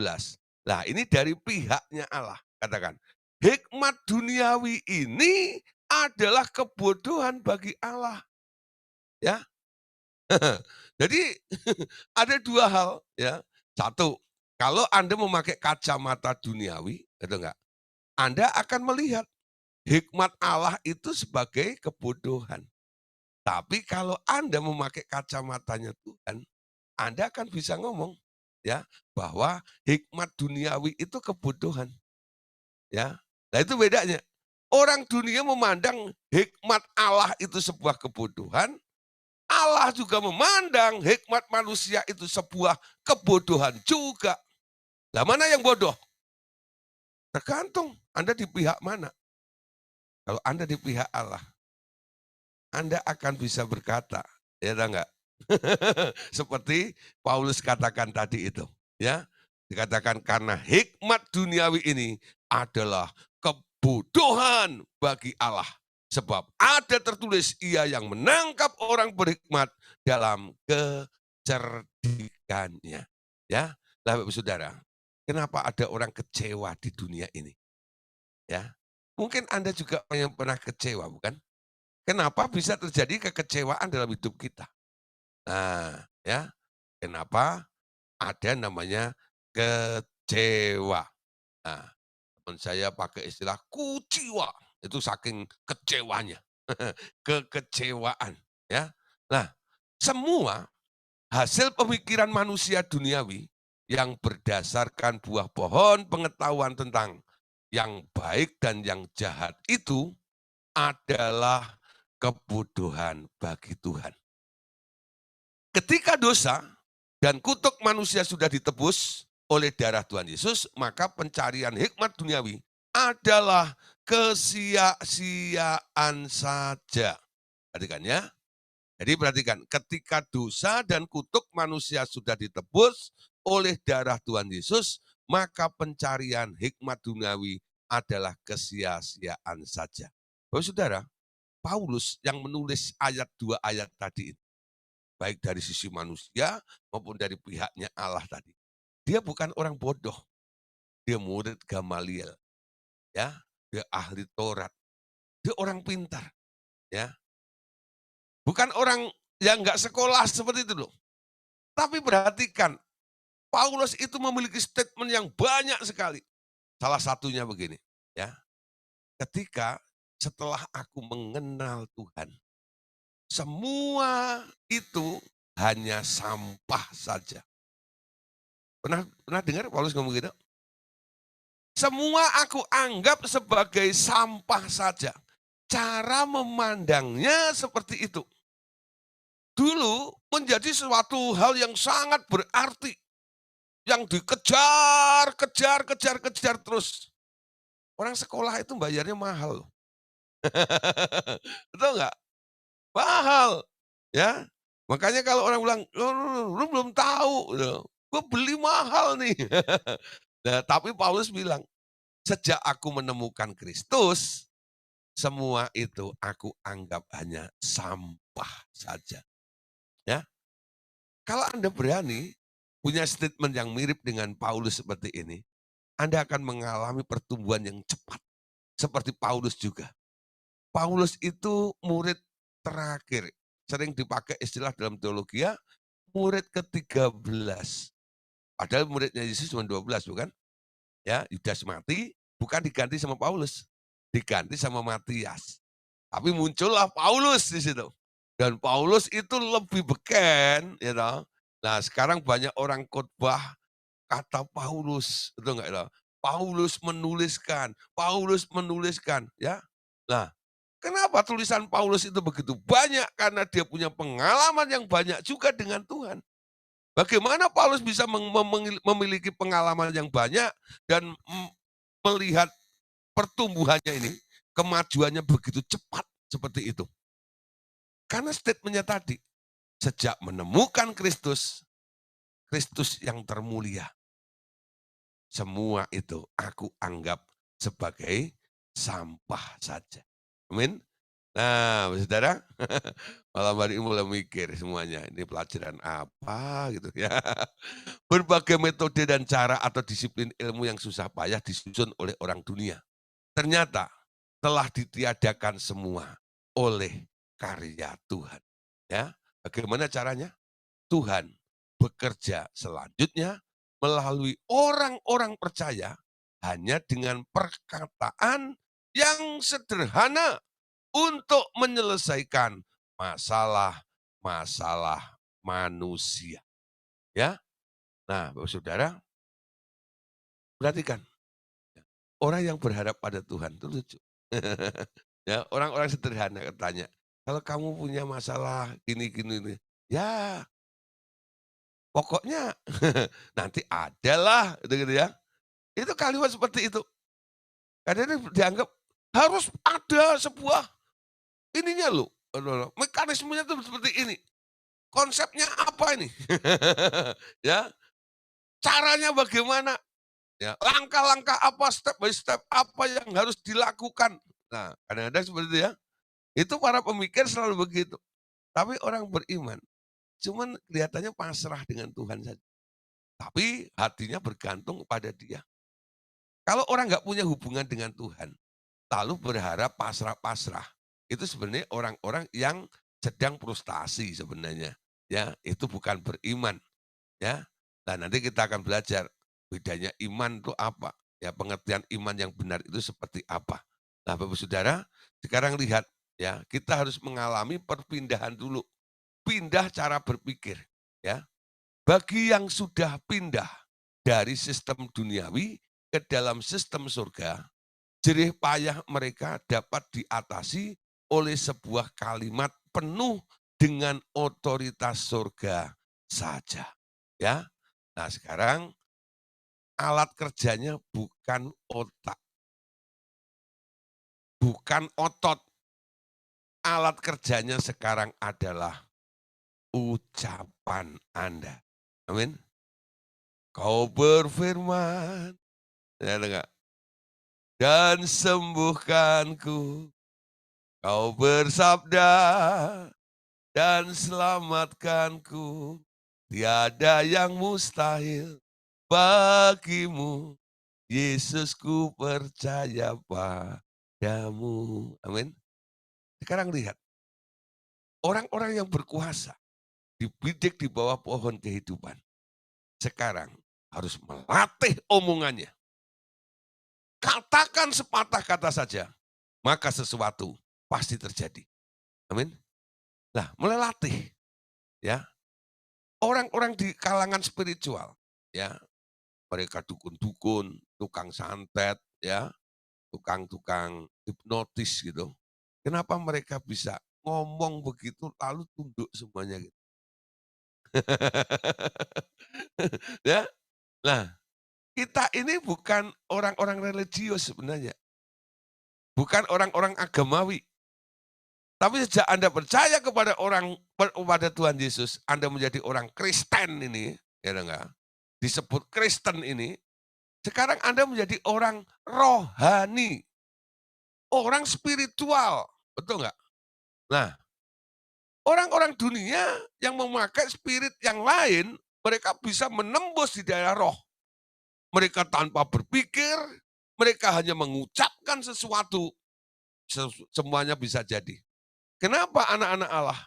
Nah, ini dari pihaknya Allah. Katakan, hikmat duniawi ini adalah kebodohan bagi Allah. Ya. Jadi ada dua hal ya. Satu, kalau Anda memakai kacamata duniawi, gitu enggak? Anda akan melihat hikmat Allah itu sebagai kebodohan. Tapi kalau Anda memakai kacamatanya Tuhan, Anda akan bisa ngomong ya bahwa hikmat duniawi itu kebodohan. Ya. Nah, itu bedanya. Orang dunia memandang hikmat Allah itu sebuah kebodohan, Allah juga memandang hikmat manusia itu sebuah kebodohan juga. Lah mana yang bodoh? Tergantung Anda di pihak mana. Kalau Anda di pihak Allah, Anda akan bisa berkata, ya enggak? Seperti Paulus katakan tadi itu, ya. Dikatakan karena hikmat duniawi ini adalah kebodohan bagi Allah. Sebab ada tertulis ia yang menangkap orang berhikmat dalam kecerdikan. kebaikannya. Ya, nah Bapak Saudara, kenapa ada orang kecewa di dunia ini? Ya, mungkin Anda juga yang pernah kecewa, bukan? Kenapa bisa terjadi kekecewaan dalam hidup kita? Nah, ya, kenapa ada namanya kecewa. Nah, teman saya pakai istilah kuciwa, itu saking kecewanya, kekecewaan, ya. Nah, semua hasil pemikiran manusia duniawi yang berdasarkan buah pohon pengetahuan tentang yang baik dan yang jahat itu adalah kebodohan bagi Tuhan. Ketika dosa dan kutuk manusia sudah ditebus oleh darah Tuhan Yesus, maka pencarian hikmat duniawi adalah kesia-siaan saja. Perhatikan ya. Jadi perhatikan, ketika dosa dan kutuk manusia sudah ditebus oleh darah Tuhan Yesus, maka pencarian hikmat duniawi adalah kesia-siaan saja. Bapak Saudara, Paulus yang menulis ayat 2 ayat tadi itu, baik dari sisi manusia maupun dari pihaknya Allah tadi. Dia bukan orang bodoh, dia murid Gamaliel, ya, dia ahli Taurat, dia orang pintar, ya. Bukan orang yang nggak sekolah seperti itu loh. Tapi perhatikan, Paulus itu memiliki statement yang banyak sekali. Salah satunya begini, ya. Ketika setelah aku mengenal Tuhan, semua itu hanya sampah saja. Pernah pernah dengar Paulus ngomong gitu? Semua aku anggap sebagai sampah saja. Cara memandangnya seperti itu. Dulu menjadi suatu hal yang sangat berarti. Yang dikejar, kejar terus. Orang sekolah itu bayarnya mahal. Betul nggak? Mahal. Ya. Makanya kalau orang bilang, lu belum tahu. Gue beli mahal nih. Nah, tapi Paulus bilang, sejak aku menemukan Kristus, semua itu aku anggap hanya sampah saja. Ya, kalau Anda berani punya statement yang mirip dengan Paulus seperti ini, Anda akan mengalami pertumbuhan yang cepat. Seperti Paulus juga. Paulus itu murid terakhir. Sering dipakai istilah dalam teologi ya, murid ke-13. Padahal muridnya Yesus cuma 12, bukan? Ya, Yudas mati, bukan diganti sama Paulus. Diganti sama Matias. Tapi muncullah Paulus di situ. Dan Paulus itu lebih beken, ya toh. Nah, sekarang banyak orang khotbah kata Paulus, betul nggak ya? Paulus menuliskan, ya. Nah, kenapa tulisan Paulus itu begitu banyak? Karena dia punya pengalaman yang banyak juga dengan Tuhan. Bagaimana Paulus bisa memiliki pengalaman yang banyak dan melihat pertumbuhannya ini, kemajuannya begitu cepat seperti itu? Karena statementnya tadi, sejak menemukan Kristus, Kristus yang termulia, semua itu aku anggap sebagai sampah saja. Amin. Nah, saudara, malam hari ini mulai mikir semuanya, ini pelajaran apa gitu ya. Berbagai metode dan cara atau disiplin ilmu yang susah payah disusun oleh orang dunia. Ternyata telah ditiadakan semua oleh karya Tuhan. Ya, bagaimana caranya? Tuhan bekerja selanjutnya melalui orang-orang percaya hanya dengan perkataan yang sederhana untuk menyelesaikan masalah-masalah manusia. Ya, nah, Bapak Saudara, perhatikan orang yang berharap pada Tuhan itu lucu. Ya, orang-orang sederhana katanya, kalau kamu punya masalah gini, ya pokoknya nanti adalah gitu ya. Itu kalimat seperti itu. Karena ini dianggap harus ada sebuah ininya loh, mekanismenya tuh seperti ini. Konsepnya apa ini? Ya, caranya bagaimana? Ya, langkah-langkah apa, step by step apa yang harus dilakukan. Nah, kadang-kadang seperti itu ya. Itu para pemikir selalu begitu. Tapi orang beriman, cuman kelihatannya pasrah dengan Tuhan saja. Tapi hatinya bergantung kepada Dia. Kalau orang nggak punya hubungan dengan Tuhan, lalu berharap pasrah-pasrah, itu sebenarnya orang-orang yang sedang frustasi sebenarnya. Ya, itu bukan beriman, ya. Nah, nanti kita akan belajar bedanya iman itu apa, ya, pengertian iman yang benar itu seperti apa. Nah, Bapak Saudara, sekarang lihat, ya, kita harus mengalami perpindahan dulu, pindah cara berpikir, ya. Bagi yang sudah pindah dari sistem duniawi ke dalam sistem surga, jerih payah mereka dapat diatasi oleh sebuah kalimat penuh dengan otoritas surga saja. Ya. Nah, sekarang alat kerjanya bukan otak, bukan otot. Alat kerjanya sekarang adalah ucapan Anda. Amin. Kau berfirman, ya enggak? Dan sembuhkanku. Kau bersabda dan selamatkanku. Tiada yang mustahil bagimu. Yesusku percaya padamu. Amin. Sekarang lihat, orang-orang yang berkuasa dibidik di bawah pohon kehidupan. Sekarang harus melatih omongannya. Katakan sepatah kata saja, maka sesuatu pasti terjadi. Amin. Nah, melatih, ya. Orang-orang di kalangan spiritual, ya, mereka dukun-dukun, tukang santet, ya, tukang-tukang hipnotis gitu. Kenapa mereka bisa ngomong begitu lalu tunduk semuanya gitu. Ya. Nah, kita ini bukan orang-orang religius sebenarnya. Bukan orang-orang agamawi. Tapi sejak Anda percaya kepada Tuhan Yesus, Anda menjadi orang Kristen ini, ya enggak? Disebut Kristen ini, sekarang Anda menjadi orang rohani, orang spiritual, betul nggak? Nah, orang-orang dunia yang memakai spirit yang lain, mereka bisa menembus di daerah roh. Mereka tanpa berpikir, mereka hanya mengucapkan sesuatu, semuanya bisa jadi. Kenapa anak-anak Allah,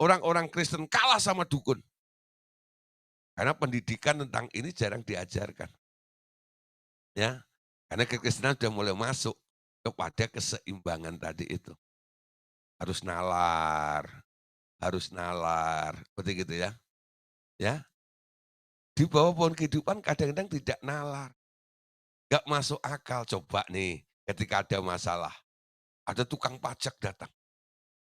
orang-orang Kristen kalah sama dukun? Karena pendidikan tentang ini jarang diajarkan. Ya, karena kekristenan sudah mulai masuk kepada keseimbangan tadi itu. Harus nalar, seperti gitu ya. Ya, di bawah pohon kehidupan kadang-kadang tidak nalar. Gak masuk akal, coba nih ketika ada masalah, ada tukang pajak datang.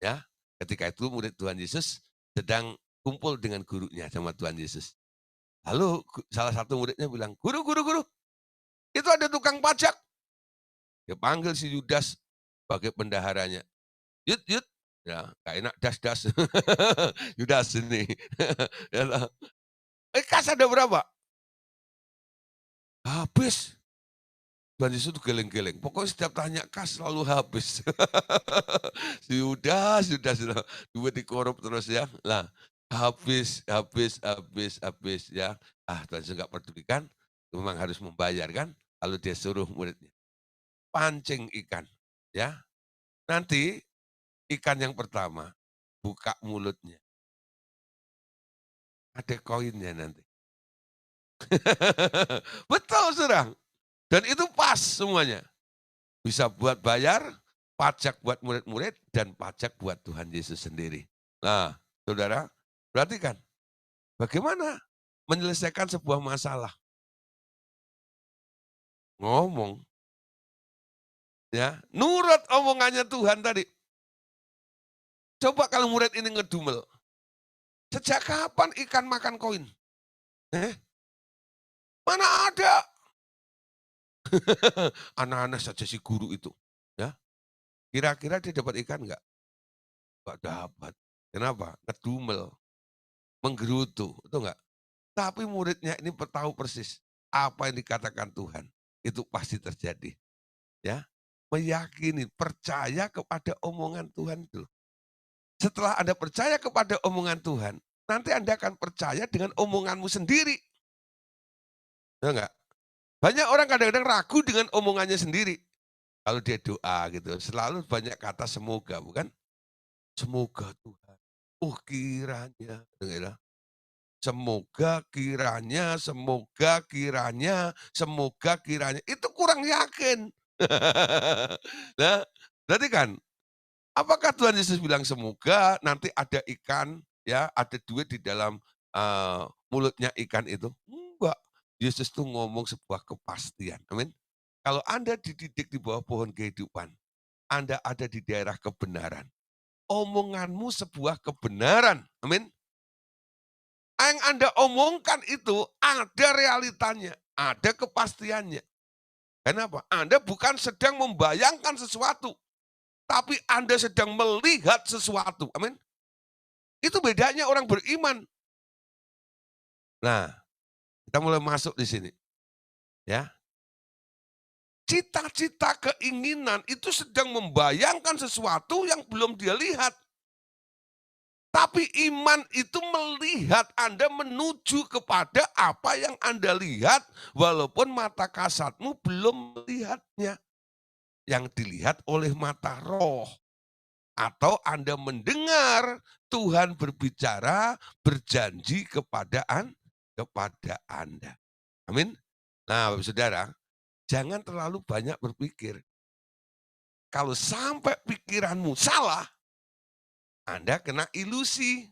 Ya, ketika itu murid Tuhan Yesus sedang kumpul dengan gurunya sama Tuhan Yesus. Lalu salah satu muridnya bilang, "Guru, guru, guru, itu ada tukang pajak." Dia panggil si Yudas sebagai bendaharanya. "Yud, Yud." Ya, gak enak, das, das. Yudas ini. Ya, kas ada berapa? Habis. Tuhan Yesus itu geleng-geleng. Pokoknya setiap tanya kas selalu habis. Si Yudas, Yudas, duit dikorup terus ya. Lah, habis ya. Tuhan Yesus nggak pedulikan, memang harus membayar kan. Lalu dia suruh muridnya, pancing ikan. Ya, nanti ikan yang pertama, buka mulutnya. Ada koinnya nanti. Betul, saudara. Dan itu pas semuanya. Bisa buat bayar, pajak buat murid-murid, dan pajak buat Tuhan Yesus sendiri. Nah, saudara, perhatikan. Bagaimana menyelesaikan sebuah masalah? Ngomong. Ya, nurut omongannya Tuhan tadi. Coba kalau murid ini ngedumel. Sejak kapan ikan makan koin? Mana ada? Anak-anak saja si guru itu. Ya, kira-kira dia dapat ikan enggak? Enggak dapat. Kenapa? Ngedumel, menggerutu, itu enggak? Tapi muridnya ini tahu persis apa yang dikatakan Tuhan. Itu pasti terjadi. Ya, meyakini, percaya kepada omongan Tuhan itu. Setelah Anda percaya kepada omongan Tuhan, nanti Anda akan percaya dengan omonganmu sendiri. Ya enggak? Banyak orang kadang-kadang ragu dengan omongannya sendiri. Kalau dia doa gitu, selalu banyak kata semoga, bukan? Semoga Tuhan. Oh kiranya, gitu. Semoga kiranya, semoga kiranya. Itu kurang yakin. Nah, berarti kan, apakah Tuhan Yesus bilang semoga nanti ada ikan, ya, ada duit di dalam mulutnya ikan itu? Enggak. Yesus tuh ngomong sebuah kepastian. Amin. Kalau Anda dididik di bawah pohon kehidupan, Anda ada di daerah kebenaran. Omonganmu sebuah kebenaran. Amin. Yang Anda omongkan itu ada realitanya, ada kepastiannya. Kenapa? Anda bukan sedang membayangkan sesuatu, tapi Anda sedang melihat sesuatu. Amin. Itu bedanya orang beriman. Nah, kita mulai masuk di sini. Ya, cita-cita keinginan itu sedang membayangkan sesuatu yang belum dia lihat. Tapi iman itu melihat Anda menuju kepada apa yang Anda lihat, walaupun mata kasatmu belum melihatnya. Yang dilihat oleh mata roh. Atau Anda mendengar Tuhan berbicara, berjanji kepada Anda. Amin. Nah, Bapak Saudara, jangan terlalu banyak berpikir. Kalau sampai pikiranmu salah, Anda kena ilusi.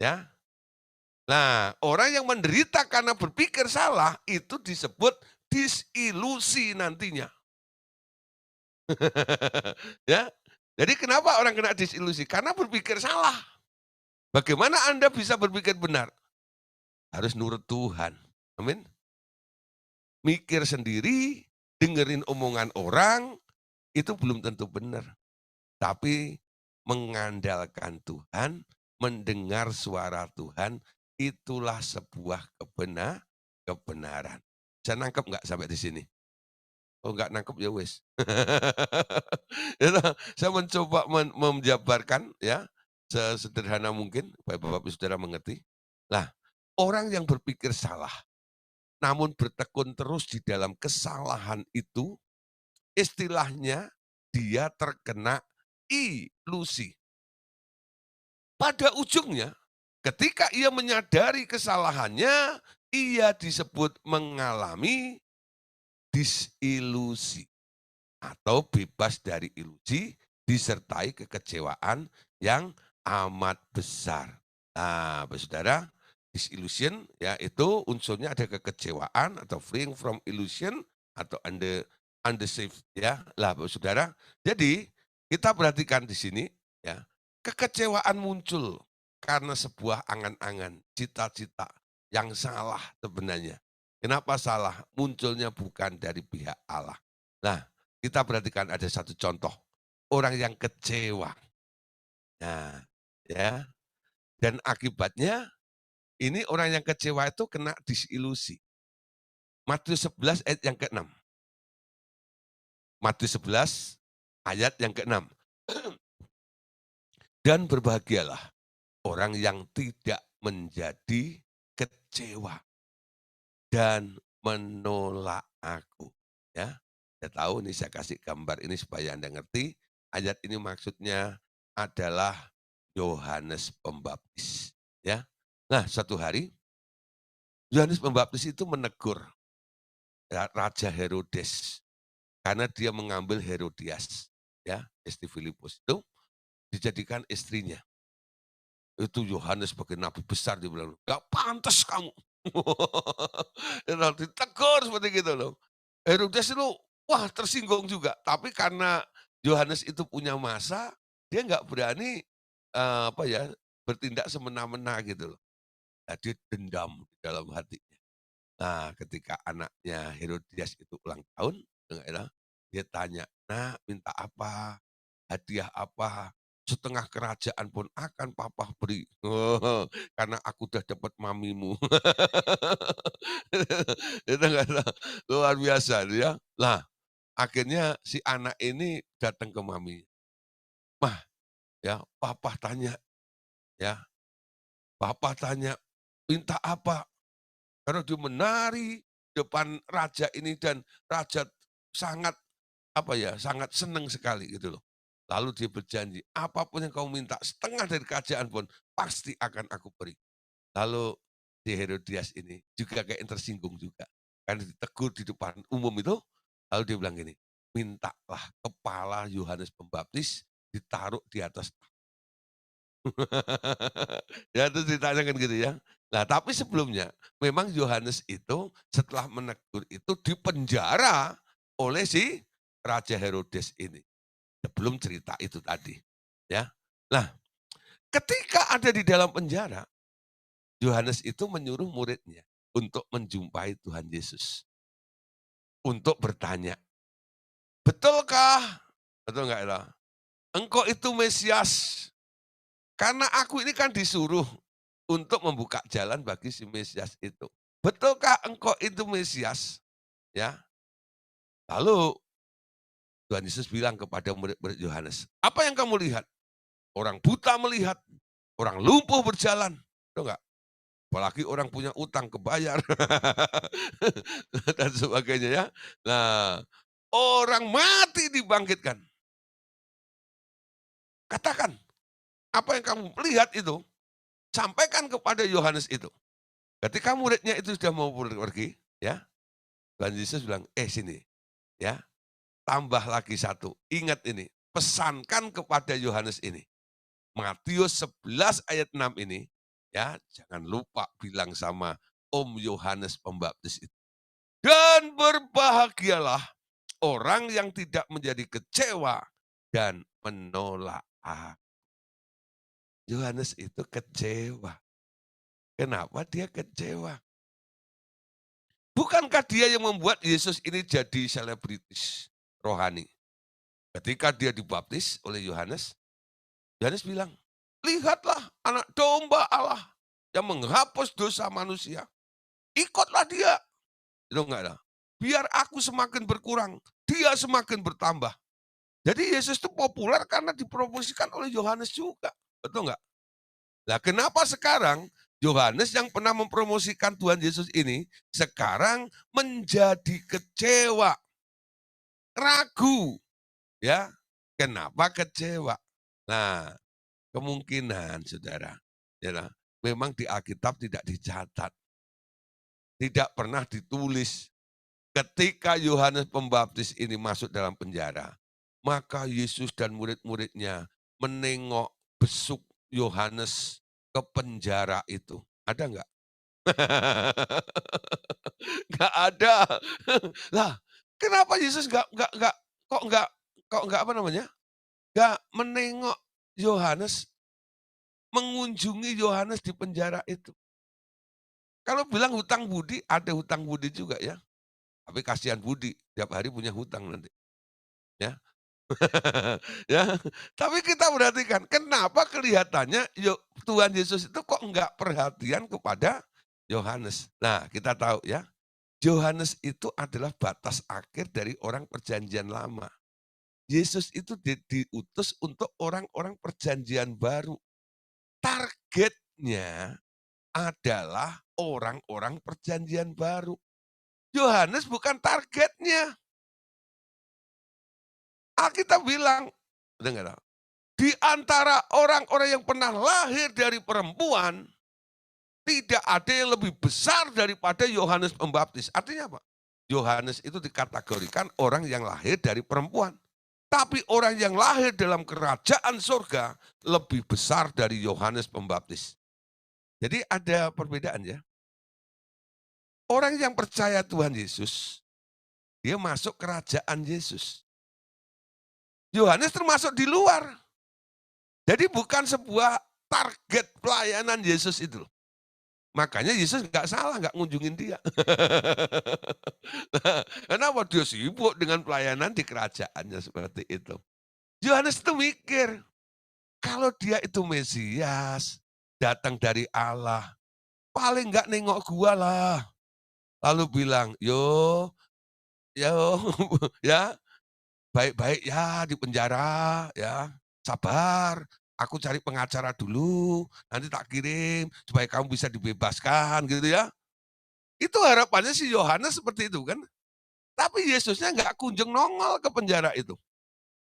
Ya. Nah, orang yang menderita karena berpikir salah itu disebut disilusi nantinya. Ya. Jadi kenapa orang kena disilusi? Karena berpikir salah. Bagaimana Anda bisa berpikir benar? Harus nurut Tuhan. Amin. Mikir sendiri, dengerin omongan orang, itu belum tentu benar. Tapi mengandalkan Tuhan, mendengar suara Tuhan, itulah sebuah kebenaran. Saya nangkep nggak sampai di sini? Oh nggak nangkep ya wes. Itu saya mencoba menjabarkan ya, sesederhana mungkin, supaya Bapak Ibu Saudara mengerti. Nah, orang yang berpikir salah, namun bertekun terus di dalam kesalahan itu, istilahnya dia terkena ilusi. Pada ujungnya, ketika ia menyadari kesalahannya, ia disebut mengalami disilusi atau bebas dari ilusi disertai kekecewaan yang amat besar. Nah, Bapak Saudara, disillusion ya itu unsurnya ada kekecewaan atau fleeing from illusion atau undeceived ya. Lah Bapak Saudara, jadi kita perhatikan di sini ya, kekecewaan muncul karena sebuah angan-angan, cita-cita yang salah sebenarnya. Kenapa salah? Munculnya bukan dari pihak Allah. Nah, kita perhatikan ada satu contoh, orang yang kecewa. Nah, ya, dan akibatnya ini orang yang kecewa itu kena disilusi. Matius 11 ayat yang ke-6. Matius 11 ayat yang ke-6. Dan berbahagialah orang yang tidak menjadi kecewa dan menolak aku. Ya, saya tahu nih saya kasih gambar ini supaya Anda ngerti. Ayat ini maksudnya adalah Yohanes Pembaptis. Ya, nah satu hari Yohanes Pembaptis itu menegur Raja Herodes karena dia mengambil Herodias, ya istri Filipus itu dijadikan istrinya. Itu Yohanes sebagai nabi besar dia bilang, gak pantas kamu. Ditegur seperti gitu loh. Herodes itu wah tersinggung juga, tapi karena Yohanes itu punya masa, dia nggak berani apa ya bertindak semena-mena gitu loh. Nah, dia dendam di dalam hatinya. Nah, ketika anaknya Herodias itu ulang tahun, ya, dia tanya, "Nak, minta apa? Hadiah apa? Setengah kerajaan pun akan papa beri." Oh, karena aku udah dapat mamimu. Itu nggak tahu, luar biasa ya. Lah, akhirnya si anak ini datang ke mami. "Mah, ya, papa tanya, ya, papa tanya, minta apa?" Karena dia menari depan raja ini dan raja sangat sangat senang sekali gitu loh. Lalu dia berjanji, apapun yang kau minta, setengah dari kerajaan pun pasti akan aku beri. Lalu si Herodias ini juga kayak yang tersinggung juga. Karena ditegur di depan umum itu, lalu dia bilang gini, mintalah kepala Yohanes Pembaptis ditaruh di atas. Ya terus ditanyakan gitu ya. Nah tapi sebelumnya, memang Yohanes itu setelah menegur itu dipenjara oleh si Raja Herodes ini. Sebelum cerita itu tadi. Ya. Nah, ketika ada di dalam penjara, Yohanes itu menyuruh muridnya untuk menjumpai Tuhan Yesus. Untuk bertanya, betulkah? Betul nggak ya? Engkau itu Mesias. Karena aku ini kan disuruh untuk membuka jalan bagi si Mesias itu. Betulkah engkau itu Mesias? Ya. Lalu Tuhan Yesus bilang kepada murid-murid Yohanes, apa yang kamu lihat? Orang buta melihat, orang lumpuh berjalan. Tahu nggak? Apalagi orang punya utang kebayar dan sebagainya ya. Nah, orang mati dibangkitkan. Katakan, apa yang kamu lihat itu, sampaikan kepada Yohanes itu. Ketika muridnya itu sudah mau pergi, ya, Tuhan Yesus bilang, sini, ya, tambah lagi satu. Ingat ini, pesankan kepada Yohanes ini. Matius 11 ayat 6 ini, ya, jangan lupa bilang sama Om Yohanes Pembaptis itu. Dan berbahagialah orang yang tidak menjadi kecewa dan menolak aku. Yohanes itu kecewa. Kenapa dia kecewa? Bukankah dia yang membuat Yesus ini jadi selebritis rohani? Ketika dia dibaptis oleh Yohanes, Yohanes bilang, lihatlah anak domba Allah yang menghapus dosa manusia. Ikutlah dia. Itu enggak ada. Biar aku semakin berkurang, dia semakin bertambah. Jadi Yesus itu populer karena dipromosikan oleh Yohanes juga. Betul enggak? Nah kenapa sekarang Yohanes yang pernah mempromosikan Tuhan Yesus ini, sekarang menjadi kecewa, ragu. Ya, kenapa kecewa? Nah, kemungkinan saudara, ya, memang di Alkitab tidak dicatat, tidak pernah ditulis. Ketika Yohanes Pembaptis ini masuk dalam penjara, maka Yesus dan murid-muridnya menengok besuk Yohanes ke penjara itu. Ada enggak? Enggak ada. Lah, kenapa Yesus enggak apa namanya? Enggak menengok Yohanes, mengunjungi Yohanes di penjara itu. Kalau bilang hutang budi, ada hutang budi juga ya. Tapi kasihan Budi, tiap hari punya hutang nanti. Ya. Ya. Tapi kita perhatikan, kenapa kelihatannya Tuhan Yesus itu kok enggak perhatian kepada Yohanes. Nah, kita tahu ya, Yohanes itu adalah batas akhir dari orang perjanjian lama. Yesus itu diutus untuk orang-orang perjanjian baru. Targetnya adalah orang-orang perjanjian baru. Yohanes bukan targetnya. Alkitab bilang, dengar, di antara orang-orang yang pernah lahir dari perempuan, tidak ada yang lebih besar daripada Yohanes Pembaptis. Artinya apa? Yohanes itu dikategorikan orang yang lahir dari perempuan. Tapi orang yang lahir dalam kerajaan surga lebih besar dari Yohanes Pembaptis. Jadi ada perbedaan ya. Orang yang percaya Tuhan Yesus, dia masuk kerajaan Yesus. Yohanes termasuk di luar. Jadi bukan sebuah target pelayanan Yesus itu. Makanya Yesus nggak salah nggak ngunjungin dia. Kenapa dia sibuk dengan pelayanan di kerajaannya seperti itu. Yohanes itu mikir, kalau dia itu Mesias, datang dari Allah, paling nggak nengok gua lah. Lalu bilang, yo, yo, ya, baik-baik ya di penjara, ya, sabar. Aku cari pengacara dulu, nanti tak kirim supaya kamu bisa dibebaskan gitu ya. Itu harapannya si Yohanes seperti itu kan. Tapi Yesusnya nggak kunjung nongol ke penjara itu.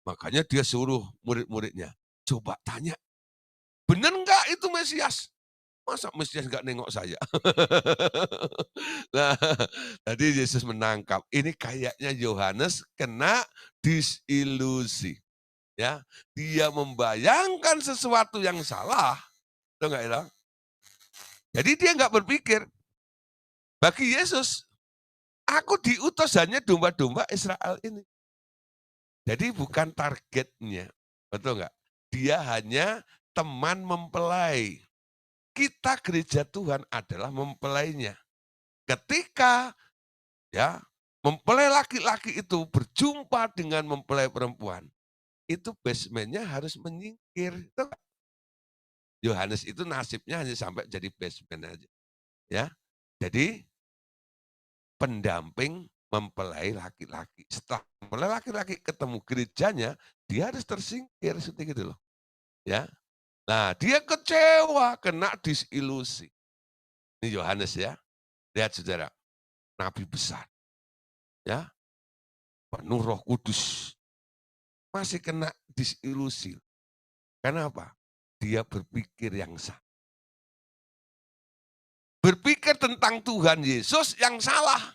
Makanya dia suruh murid-muridnya, coba tanya, benar nggak itu Mesias? Masa Mesias nggak nengok saya? Nah, tadi Yesus menangkap, ini kayaknya Yohanes kena disilusi. Ya, dia membayangkan sesuatu yang salah, tahu nggak ya? Jadi dia nggak berpikir, bagi Yesus, aku diutus hanya domba-domba Israel ini. Jadi bukan targetnya, betul nggak? Dia hanya teman mempelai. Kita gereja Tuhan adalah mempelainya. Ketika ya mempelai laki-laki itu berjumpa dengan mempelai perempuan, itu basementnya harus menyingkir. Yohanes itu nasibnya hanya sampai jadi basement aja. Ya, jadi pendamping mempelai laki-laki. Setelah mempelai laki-laki ketemu gerejanya, dia harus tersingkir seperti itu loh. Ya, nah dia kecewa, kena disilusi. Ini Yohanes ya, lihat saudara, nabi besar, ya penuh Roh Kudus, masih kena disilusi. Kenapa? Dia berpikir yang salah. Berpikir tentang Tuhan Yesus yang salah.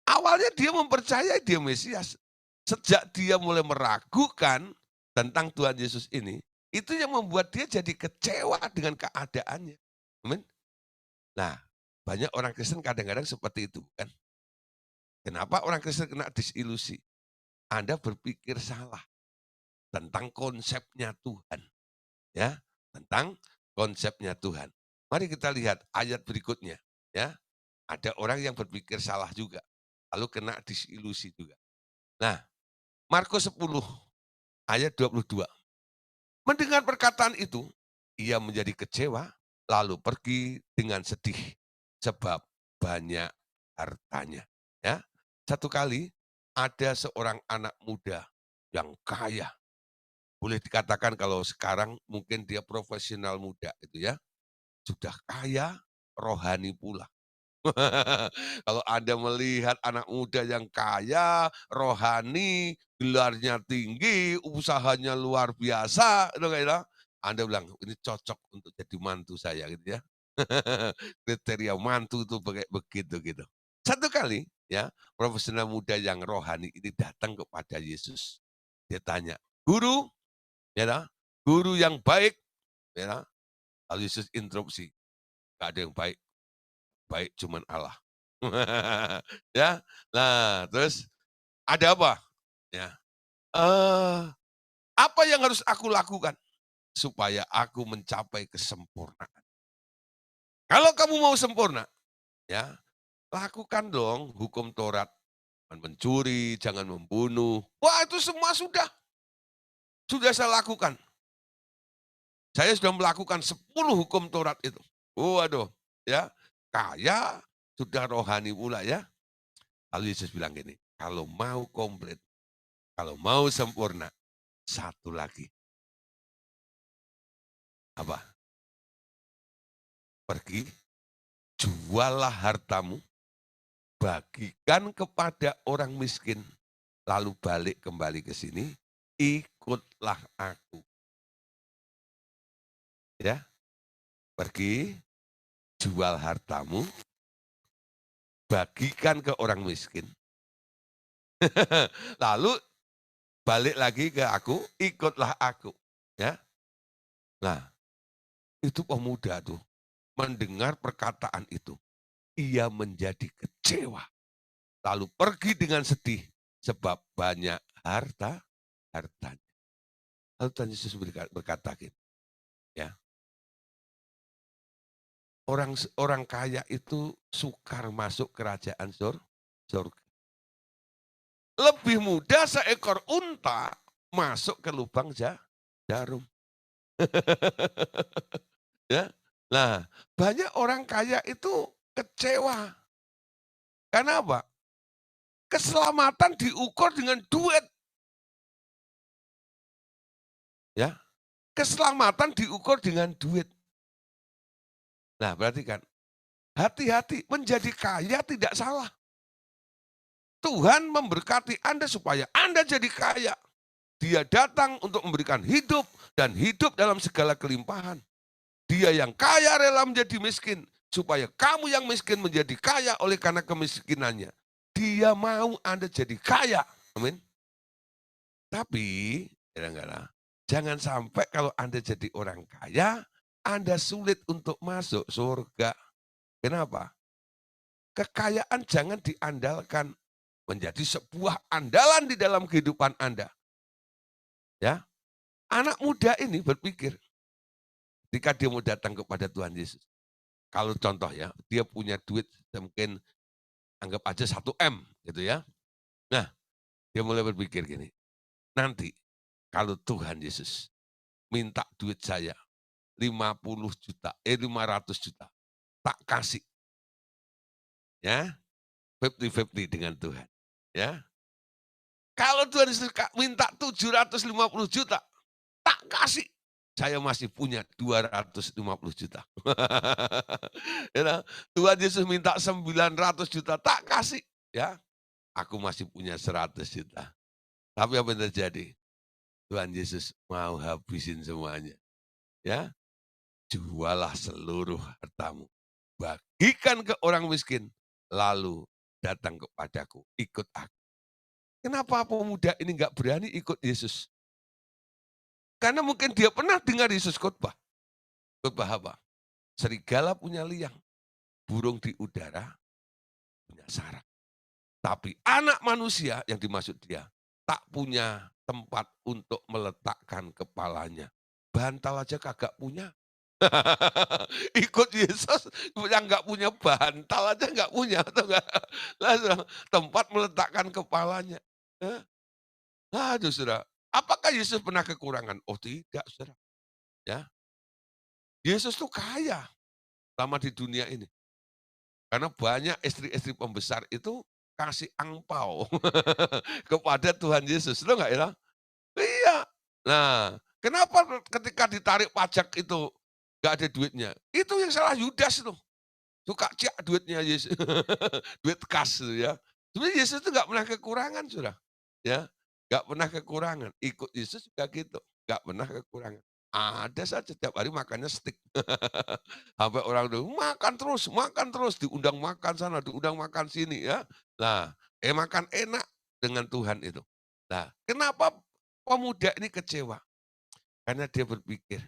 Awalnya dia mempercayai dia Mesias. Sejak dia mulai meragukan tentang Tuhan Yesus ini, itu yang membuat dia jadi kecewa dengan keadaannya. Amin. Nah, banyak orang Kristen kadang-kadang seperti itu kan. Kenapa orang Kristen kena disilusi? Anda berpikir salah tentang konsepnya Tuhan. Ya, tentang konsepnya Tuhan. Mari kita lihat ayat berikutnya. Ya, ada orang yang berpikir salah juga, lalu kena disilusi juga. Nah, Markus 10 ayat 22. Mendengar perkataan itu, ia menjadi kecewa, lalu pergi dengan sedih sebab banyak hartanya. Ya, satu kali ada seorang anak muda yang kaya. Boleh dikatakan kalau sekarang mungkin dia profesional muda itu ya. Sudah kaya, rohani pula. Kalau Anda melihat anak muda yang kaya, rohani, gelarnya tinggi, usahanya luar biasa, itu kayaknya, Anda bilang, ini cocok untuk jadi mantu saya gitu ya. Kriteria mantu itu begitu gitu. Satu kali ya, profesional muda yang rohani ini datang kepada Yesus. Dia tanya, "Guru, ya nah, guru yang baik," ya nah. Lalu Yesus interupsi, "Gak ada yang baik, baik cuman Allah." Ya, nah terus ada apa? Ya, eh, apa yang harus aku lakukan supaya aku mencapai kesempurnaan? Kalau kamu mau sempurna, ya lakukan dong hukum Taurat. Jangan mencuri, jangan membunuh. Wah itu semua sudah saya lakukan. Saya sudah melakukan 10 hukum Taurat itu. Waduh, ya kaya sudah rohani pula ya. Lalu Yesus bilang gini, kalau mau komplit, kalau mau sempurna, satu lagi. Apa? Pergi, jualah hartamu, bagikan kepada orang miskin, lalu balik kembali ke sini, ikutlah aku. Ya, pergi, jual hartamu, bagikan ke orang miskin. Lalu balik lagi ke aku, ikutlah aku. Ya, nah itu pemuda tuh mendengar perkataan itu, ia menjadi kecewa. Lalu pergi dengan sedih sebab banyak hartanya. Lalu Tuhan Yesus berkata gini, ya, orang kaya itu sukar masuk kerajaan surga. Lebih mudah seekor unta masuk ke lubang jarum. Ya, nah banyak orang kaya itu kecewa. Karena apa? Keselamatan diukur dengan duit. Ya, keselamatan diukur dengan duit. Nah, perhatikan, hati-hati, menjadi kaya tidak salah. Tuhan memberkati Anda supaya Anda jadi kaya. Dia datang untuk memberikan hidup dan hidup dalam segala kelimpahan. Dia yang kaya rela menjadi miskin supaya kamu yang miskin menjadi kaya oleh karena kemiskinannya. Dia mau Anda jadi kaya. Amin. Tapi, kadang-kadang, jangan sampai kalau Anda jadi orang kaya, Anda sulit untuk masuk surga. Kenapa? Kekayaan jangan diandalkan menjadi sebuah andalan di dalam kehidupan Anda. Ya, anak muda ini berpikir ketika dia mau datang kepada Tuhan Yesus. Kalau contoh ya, dia punya duit mungkin anggap aja 1 M gitu ya. Nah, dia mulai berpikir gini, nanti kalau Tuhan Yesus minta duit saya 50 juta, 500 juta, tak kasih ya, 50-50 dengan Tuhan. Ya. Kalau Tuhan Yesus minta 750 juta, tak kasih. Saya masih punya 250 juta. You know, Tuhan Yesus minta 900 juta, tak kasih. Ya, aku masih punya 100 juta. Tapi apa yang terjadi? Tuhan Yesus mau habisin semuanya. Ya, jualah seluruh hartamu. Bagikan ke orang miskin. Lalu datang kepadaku, ikut aku. Kenapa pemuda ini nggak berani ikut Yesus? Karena mungkin dia pernah dengar Yesus khotbah. Khotbah apa? Serigala punya liang, burung di udara punya sarang. Tapi anak manusia yang dimaksud dia tak punya tempat untuk meletakkan kepalanya. Bantal aja kagak punya. Ikut Yesus yang nggak punya bantal aja nggak punya, atau nggak? Langsung tempat meletakkan kepalanya. Eh, Aduh, saudara. Apakah Yesus pernah kekurangan? Oh tidak, saudara. Ya, Yesus tuh kaya selama di dunia ini. Karena banyak istri-istri pembesar itu kasih angpau kepada Tuhan Yesus. Lo nggak ya? Iya. Nah, kenapa ketika ditarik pajak itu nggak ada duitnya? Itu yang salah Yudas tuh. Suka cek duitnya Yesus. Duit kas tuh ya. Sebenarnya Yesus itu nggak pernah kekurangan, sudah. Ya, nggak pernah kekurangan. Ikut Yesus juga gitu, nggak pernah kekurangan. Ada saja tiap hari makannya steak. Sampai orang tuh makan terus, diundang makan sana, diundang makan sini ya. Nah, makan enak dengan Tuhan itu. Nah, kenapa pemuda ini kecewa? Karena dia berpikir,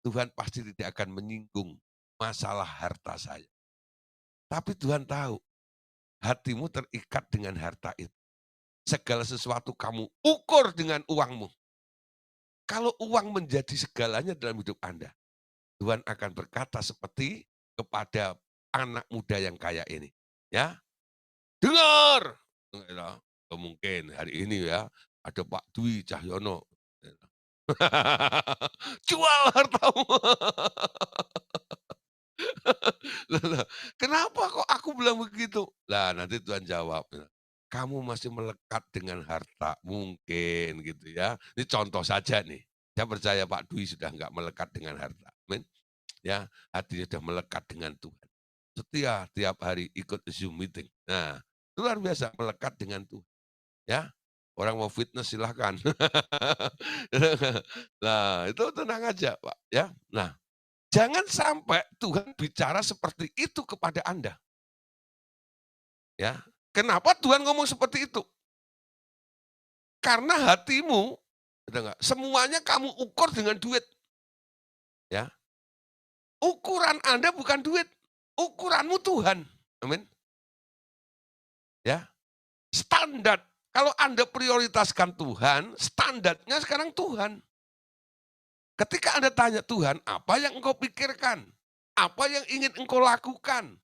Tuhan pasti tidak akan menyinggung masalah harta saya. Tapi Tuhan tahu, hatimu terikat dengan harta itu. Segala sesuatu kamu ukur dengan uangmu. Kalau uang menjadi segalanya dalam hidup Anda, Tuhan akan berkata seperti kepada anak muda yang kaya ini. Ya, dengar. Mungkin hari ini ya, ada Pak Dwi Cahyono. Jual hartamu. Kenapa kok aku bilang begitu? Lah nanti Tuhan jawab, kamu masih melekat dengan harta, mungkin gitu ya. Ini contoh saja nih. Saya percaya Pak Dwi sudah enggak melekat dengan harta. Amin. Ya, hatinya sudah melekat dengan Tuhan. Setia tiap hari ikut Zoom meeting. Nah, itu luar biasa melekat dengan Tuhan. Ya, orang mau fitness silahkan. Nah, itu tenang aja Pak. Ya, nah jangan sampai Tuhan bicara seperti itu kepada Anda. Ya, kenapa Tuhan ngomong seperti itu? Karena hatimu, semuanya kamu ukur dengan duit. Ya, ukuran Anda bukan duit, ukuranmu Tuhan. Amin. Ya, standar. Kalau Anda prioritaskan Tuhan, standarnya sekarang Tuhan. Ketika Anda tanya Tuhan, apa yang engkau pikirkan? Apa yang ingin engkau lakukan?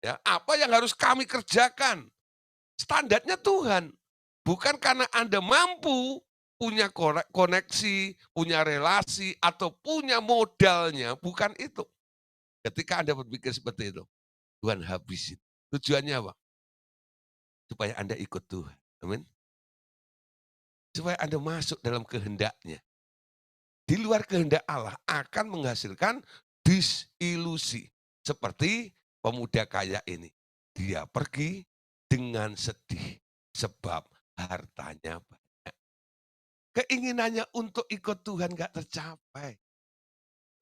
Ya, apa yang harus kami kerjakan? Standarnya Tuhan. Bukan karena Anda mampu, punya koneksi, punya relasi, atau punya modalnya. Bukan itu. Ketika Anda berpikir seperti itu, Tuhan habisin. Tujuannya apa? Supaya Anda ikut Tuhan. Amin. Supaya Anda masuk dalam kehendaknya. Di luar kehendak Allah akan menghasilkan Disilusi. Seperti pemuda kaya ini. Dia pergi dengan sedih sebab hartanya banyak. Keinginannya untuk ikut Tuhan gak tercapai.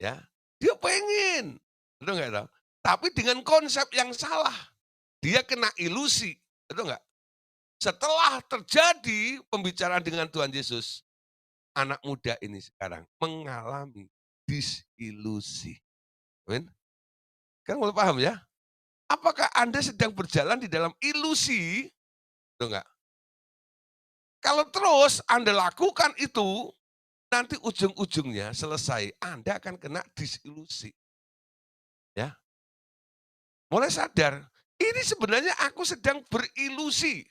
Ya, dia pengen, betul nggak tahu? Tapi dengan konsep yang salah, dia kena ilusi, betul nggak? Setelah terjadi pembicaraan dengan Tuhan Yesus, anak muda ini sekarang mengalami disilusi. Amin. Kan mulai paham ya? Apakah Anda sedang berjalan di dalam ilusi? Betul nggak? Kalau terus Anda lakukan itu, nanti ujung-ujungnya selesai, Anda akan kena disilusi. Ya, mulai sadar, ini sebenarnya aku sedang berilusi.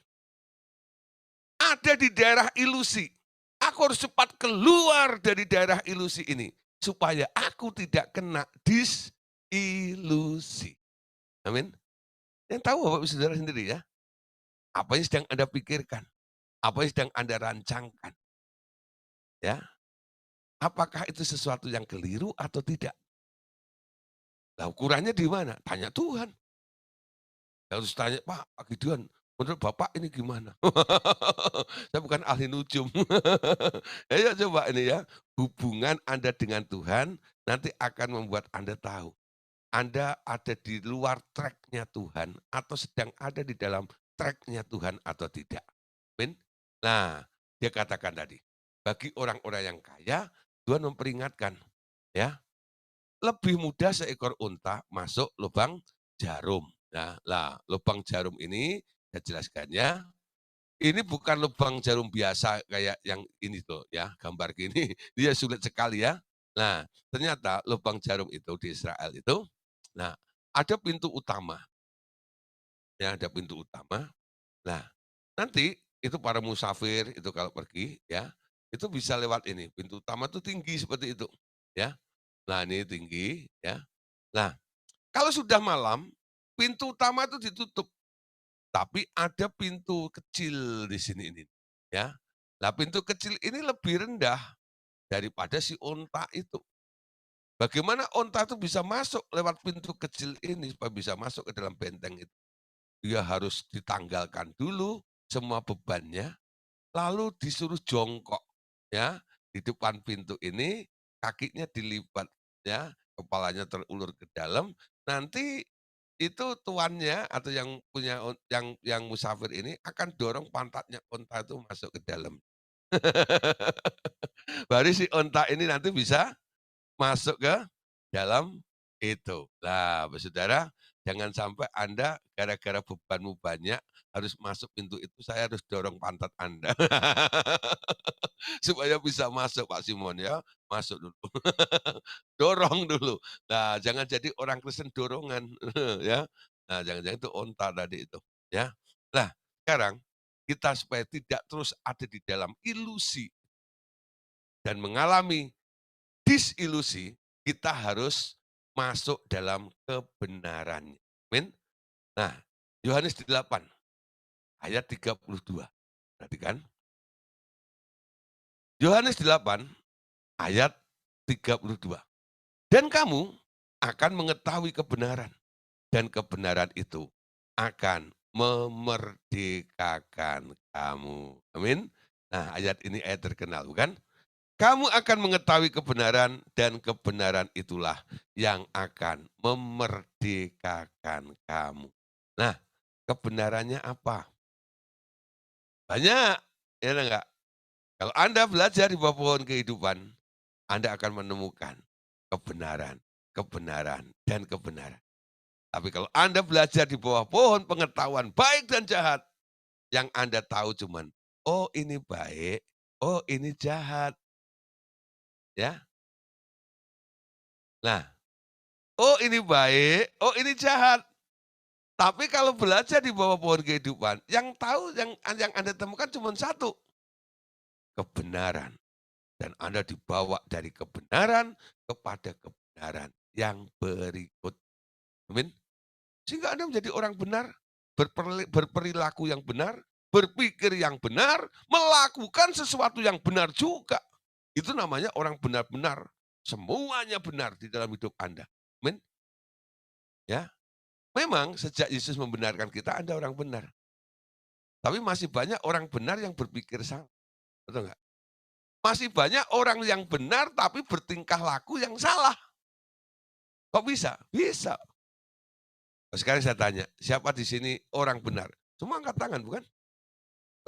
Ada di daerah ilusi. Aku harus cepat keluar dari daerah ilusi ini. Supaya aku tidak kena disilusi. Amin. Yang tahu Bapak Ibu Saudara sendiri ya. Apa yang sedang Anda pikirkan. Apa yang sedang Anda rancangkan. Ya. Apakah itu sesuatu yang keliru atau tidak? Nah, ukurannya di mana? Tanya Tuhan. Harus tanya, Pak Gideon, menurut Bapak ini gimana? Saya bukan ahli nujum. Ayo coba ini ya, hubungan Anda dengan Tuhan nanti akan membuat Anda tahu. Anda ada di luar track-nya Tuhan atau sedang ada di dalam track-nya Tuhan atau tidak. Amin. Nah, dia katakan tadi, bagi orang-orang yang kaya, Tuhan memperingatkan, ya, lebih mudah seekor unta masuk lubang jarum. Nah, lah lubang jarum ini saya jelaskannya, ini bukan lubang jarum biasa kayak yang ini tuh ya, gambar gini, dia sulit sekali ya. Nah, ternyata lubang jarum itu di Israel itu, nah ada pintu utama, ya ada pintu utama. Nah, nanti itu para musafir itu kalau pergi ya, itu bisa lewat ini, pintu utama itu tinggi seperti itu, ya. Nah ini tinggi ya. Nah, kalau sudah malam, pintu utama itu ditutup. Tapi ada pintu kecil di sini ini, ya. Nah, pintu kecil ini lebih rendah daripada si onta itu. Bagaimana onta itu bisa masuk lewat pintu kecil ini supaya bisa masuk ke dalam benteng itu? Dia harus ditanggalkan dulu semua bebannya, lalu disuruh jongkok, ya, di depan pintu ini, kakinya dilipat, ya, kepalanya terulur ke dalam, nanti itu tuannya atau yang punya yang musafir ini akan dorong pantatnya unta itu masuk ke dalam. Baru si unta ini nanti bisa masuk ke dalam itu. Lah, saudara, jangan sampai Anda gara-gara bebanmu banyak harus masuk pintu itu, saya harus dorong pantat Anda. Supaya bisa masuk Pak Simon ya, masuk dulu. Dorong dulu. Nah, jangan jadi orang Kristen dorongan ya. Nah, jangan-jangan itu onta tadi itu, ya. Nah, sekarang kita supaya tidak terus ada di dalam ilusi dan mengalami disilusi, kita harus masuk dalam kebenarannya. Amin. Nah, Yohanes 8 ayat 32. Perhatikan. Yohanes 8 ayat 32. Dan kamu akan mengetahui kebenaran, dan kebenaran itu akan memerdekakan kamu. Amin. Nah, ayat ini ayat terkenal, bukan? Kamu akan mengetahui kebenaran, dan kebenaran itulah yang akan memerdekakan kamu. Nah, kebenarannya apa? Banyak, ya enggak? Kalau Anda belajar di bawah pohon kehidupan, Anda akan menemukan kebenaran, kebenaran, dan kebenaran. Tapi kalau Anda belajar di bawah pohon pengetahuan baik dan jahat, yang Anda tahu cuman, oh ini baik, oh ini jahat. Ya. Nah, oh ini baik, oh ini jahat. Tapi kalau belajar di bawah pohon kehidupan, yang tahu yang Anda temukan cuma satu, kebenaran. Dan Anda dibawa dari kebenaran kepada kebenaran yang berikut. Amin. Sehingga Anda menjadi orang benar, berperilaku yang benar, berpikir yang benar, melakukan sesuatu yang benar juga. Itu namanya orang benar-benar. Semuanya benar di dalam hidup Anda. Amin. Ya. Memang sejak Yesus membenarkan kita, Anda orang benar. Tapi masih banyak orang benar yang berpikir salah. Betul nggak? Masih banyak orang yang benar tapi bertingkah laku yang salah. Kok bisa? Bisa. Sekarang saya tanya, siapa di sini orang benar? Semua angkat tangan, bukan?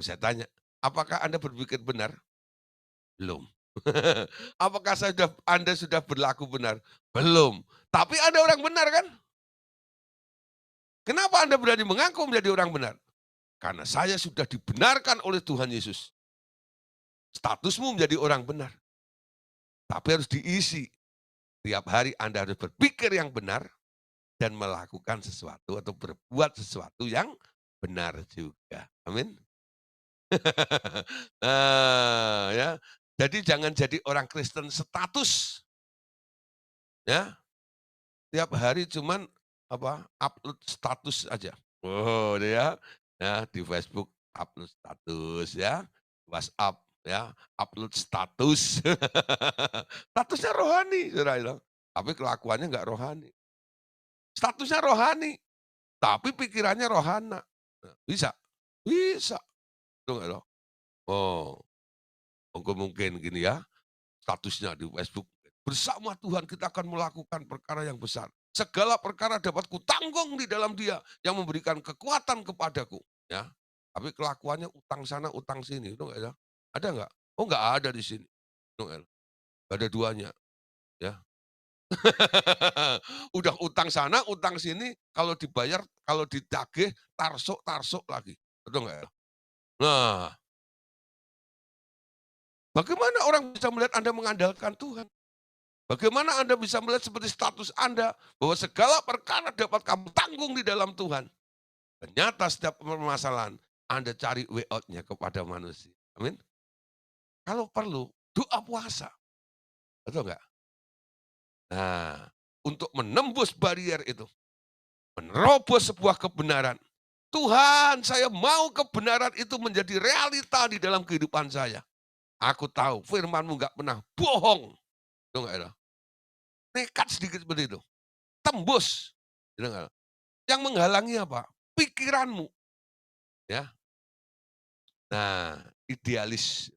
Saya tanya, apakah Anda berpikir benar? Belum. Apakah Anda sudah berlaku benar? Belum. Tapi Anda orang benar kan? Kenapa Anda berani mengaku menjadi orang benar? Karena saya sudah dibenarkan oleh Tuhan Yesus. Statusmu menjadi orang benar. Tapi harus diisi. Tiap hari Anda harus berpikir yang benar dan melakukan sesuatu atau berbuat sesuatu yang benar juga. Amin. Ya. Jadi jangan jadi orang Kristen status. Ya, tiap hari cuman upload status aja. Oh, ya. Ya, di Facebook upload status ya, WhatsApp ya, upload status. Statusnya rohani, saudara bilang. Tapi kelakuannya nggak rohani. Statusnya rohani, tapi pikirannya rohana. Nah, bisa? Bisa. Betul nggak loh? Oh, mungkin gini ya, statusnya di Facebook, "Bersama Tuhan kita akan melakukan perkara yang besar. Segala perkara dapat kutanggung di dalam Dia yang memberikan kekuatan kepadaku." Ya, tapi kelakuannya utang sana, utang sini, itu enggak ya? Ada enggak? Oh, enggak ada di sini. Itu enggak ada duanya, ya. Udah utang sana, utang sini, kalau dibayar, kalau ditagih, tarsuk lagi. Betul enggak ya? Nah, bagaimana orang bisa melihat Anda mengandalkan Tuhan? Bagaimana Anda bisa melihat seperti status Anda, bahwa segala perkara dapat kamu tanggung di dalam Tuhan. Ternyata setiap permasalahan, Anda cari way out-nya kepada manusia. Amin. Kalau perlu, doa puasa. Betul nggak? Nah, untuk menembus barier itu, menerobos sebuah kebenaran. Tuhan, saya mau kebenaran itu menjadi realita di dalam kehidupan saya. Aku tahu firman-Mu nggak pernah bohong. Betul nggak ya? Nekat sedikit seperti itu. Tembus. Betul nggak? Yang menghalangi apa? Pikiranmu, ya. Nah, idealis.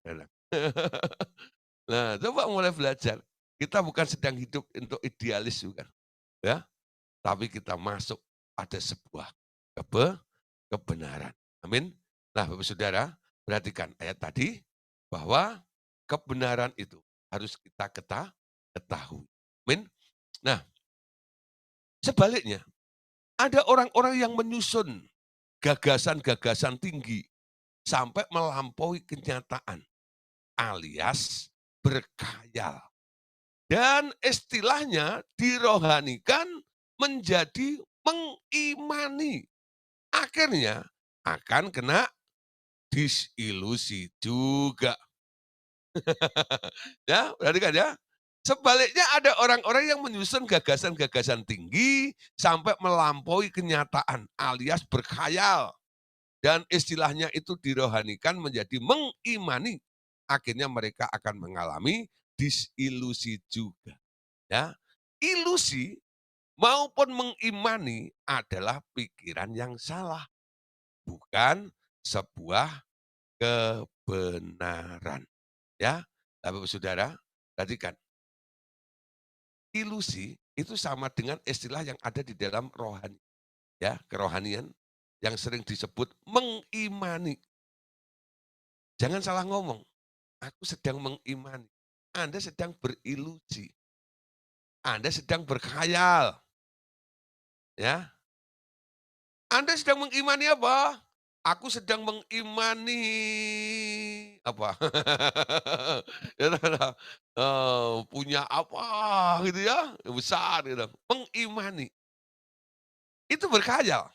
Nah, coba mulai belajar. Kita bukan sedang hidup untuk idealis, bukan, ya. Tapi kita masuk pada sebuah kebe kebenaran. Amin. Nah, Bapak Saudara, perhatikan ayat tadi bahwa kebenaran itu harus kita ketahui. Amin. Nah, sebaliknya, ada orang-orang yang menyusun gagasan-gagasan tinggi sampai melampaui kenyataan, alias berkhayal. Dan istilahnya dirohanikan menjadi mengimani. Akhirnya akan kena disilusi juga. Ya, perhatikan ya. Sebaliknya ada orang-orang yang menyusun gagasan-gagasan tinggi sampai melampaui kenyataan alias berkhayal. Dan istilahnya itu dirohanikan menjadi mengimani. Akhirnya mereka akan mengalami disilusi juga. Ya, ilusi maupun mengimani adalah pikiran yang salah, bukan sebuah kebenaran. Ya, Bapak Saudara, perhatikan. Ilusi itu sama dengan istilah yang ada di dalam rohani, ya, kerohanian yang sering disebut mengimani. Jangan salah ngomong, aku sedang mengimani. Anda sedang berilusi. Anda sedang berkhayal, ya. Anda sedang mengimani apa? Aku sedang mengimani apa? Ya, punya apa gitu ya, besar gitu. Mengimani. Itu berkhayal,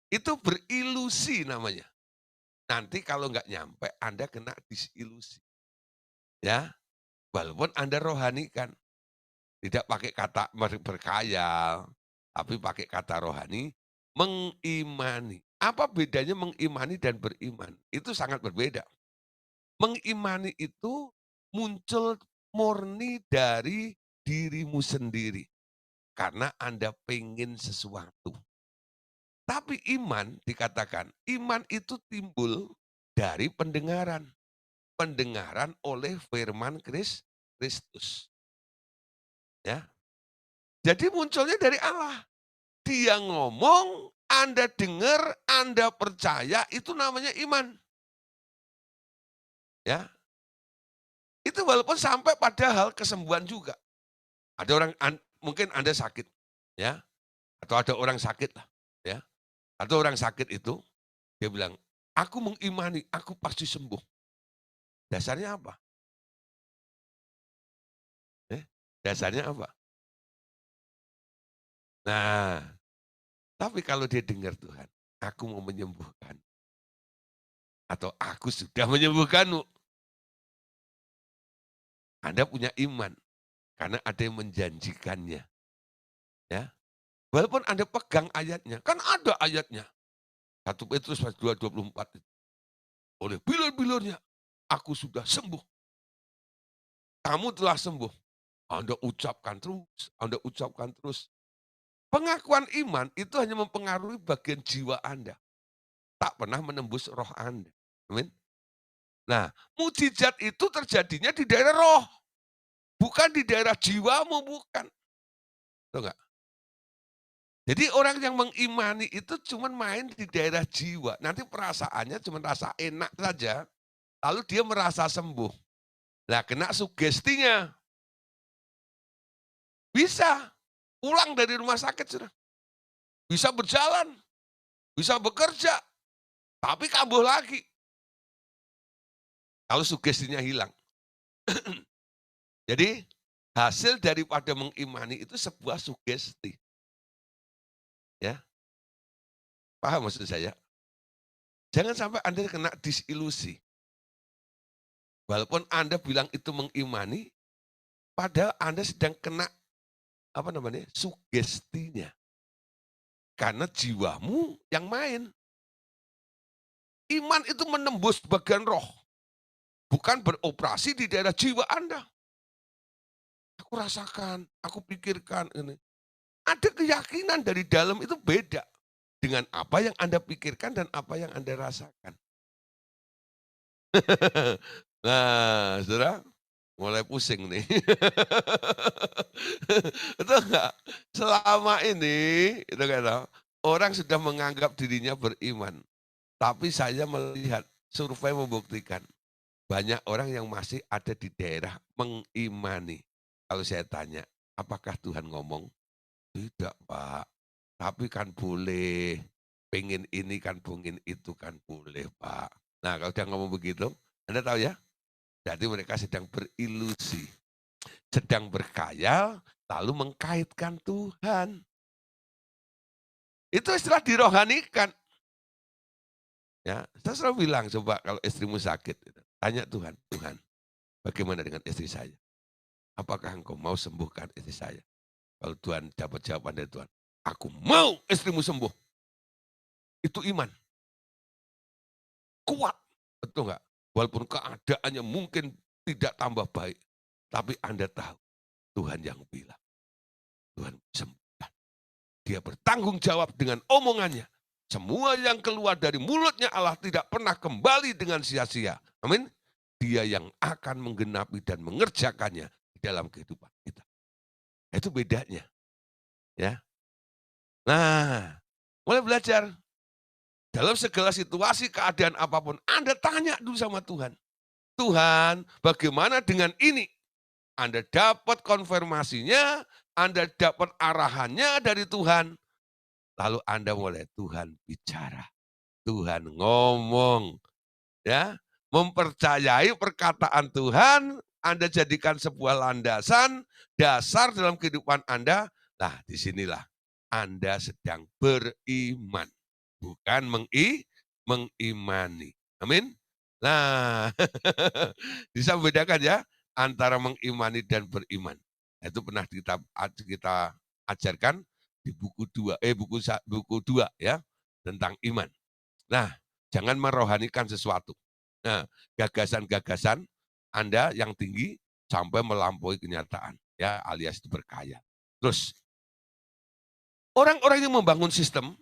itu berilusi namanya. Nanti kalau nggak nyampe Anda kena disilusi. Ya, walaupun Anda rohanikan. Tidak pakai kata berkhayal, tapi pakai kata rohani, mengimani. Apa bedanya mengimani dan beriman? Itu sangat berbeda. Mengimani itu muncul murni dari dirimu sendiri. karena Anda pengen sesuatu. Tapi iman dikatakan, iman itu timbul dari pendengaran. Pendengaran oleh firman Kristus. Ya. Jadi munculnya dari Allah. Dia ngomong, Anda dengar, Anda percaya, itu namanya iman. Ya. Itu walaupun sampai pada hal kesembuhan juga. Ada orang mungkin Anda sakit, ya. Atau ada orang sakit lah, ya. Atau orang sakit itu dia bilang, "Aku mengimani, aku pasti sembuh." Dasarnya apa? Dasarnya apa? Nah, tapi kalau dia dengar Tuhan, "Aku mau menyembuhkan." Atau "Aku sudah menyembuhkanmu." Anda punya iman, karena ada yang menjanjikannya. Ya. Walaupun Anda pegang ayatnya, kan ada ayatnya. 1 Petrus pasal 2:24. Oleh bilur-bilurnya, aku sudah sembuh. Kamu telah sembuh. Anda ucapkan terus, Anda ucapkan terus. Pengakuan iman itu hanya mempengaruhi bagian jiwa Anda. Tak pernah menembus roh Anda. Amin. Nah, mujizat itu terjadinya di daerah roh. Bukan di daerah jiwamu, bukan. Tahu nggak? Jadi orang yang mengimani itu cuma main di daerah jiwa. Nanti perasaannya cuma rasa enak saja. Lalu dia merasa sembuh. Nah, kena sugestinya. Bisa. Pulang dari rumah sakit sudah. Bisa berjalan. Bisa bekerja. Tapi kambuh lagi. Kalau sugestinya hilang. Jadi hasil daripada mengimani itu sebuah sugesti. Ya, paham maksud saya? Jangan sampai Anda kena disilusi. Walaupun Anda bilang itu mengimani, padahal Anda sedang kena sugestinya. Karena jiwamu yang main. Iman itu menembus bagian roh. Bukan beroperasi di daerah jiwa Anda. Aku rasakan, aku pikirkan ini. Ada keyakinan dari dalam itu beda dengan apa yang Anda pikirkan dan apa yang Anda rasakan. Nah, saudara, mulai pusing nih. Betul enggak? Selama ini, itu kan, orang sudah menganggap dirinya beriman. Tapi saya melihat survei membuktikan banyak orang yang masih ada di daerah mengimani. Kalau saya tanya, apakah Tuhan ngomong? Tidak, Pak. Tapi kan boleh. Pengen ini kan, pengen itu kan boleh, Pak. Nah, kalau dia ngomong begitu, Anda tahu ya? Berarti mereka sedang berilusi. Sedang berkhayal, lalu mengkaitkan Tuhan. Itu istilah dirohanikan. Ya, saya selalu bilang, coba kalau istrimu sakit, tanya Tuhan, Tuhan, bagaimana dengan istri saya? Apakah engkau mau sembuhkan istri saya? Kalau Tuhan dapat jawaban dari Tuhan, aku mau istrimu sembuh. Itu iman. Kuat. Betul nggak? Walaupun keadaannya mungkin tidak tambah baik. Tapi Anda tahu, Tuhan yang bilang. Tuhan sembuhkan. Dia bertanggung jawab dengan omongannya. Semua yang keluar dari mulutnya Allah tidak pernah kembali dengan sia-sia. Amin. Dia yang akan menggenapi dan mengerjakannya di dalam kehidupan kita. Itu bedanya. Ya. Nah, mulai belajar. Dalam segala situasi, keadaan apapun, Anda tanya dulu sama Tuhan. Tuhan, bagaimana dengan ini? Anda dapat konfirmasinya, Anda dapat arahannya dari Tuhan. Lalu Anda mulai, Tuhan bicara. Tuhan ngomong. Ya, mempercayai perkataan Tuhan, Anda jadikan sebuah landasan, dasar dalam kehidupan Anda. Nah, disinilah Anda sedang beriman, bukan mengimani. Amin. Nah, bisa membedakan ya antara mengimani dan beriman. Itu pernah kita ajarkan di buku 2 ya, tentang iman. Nah, jangan merohanikan sesuatu. Nah, gagasan-gagasan Anda yang tinggi sampai melampaui kenyataan, ya, alias itu berkaya. Terus Orang-orang yang membangun sistem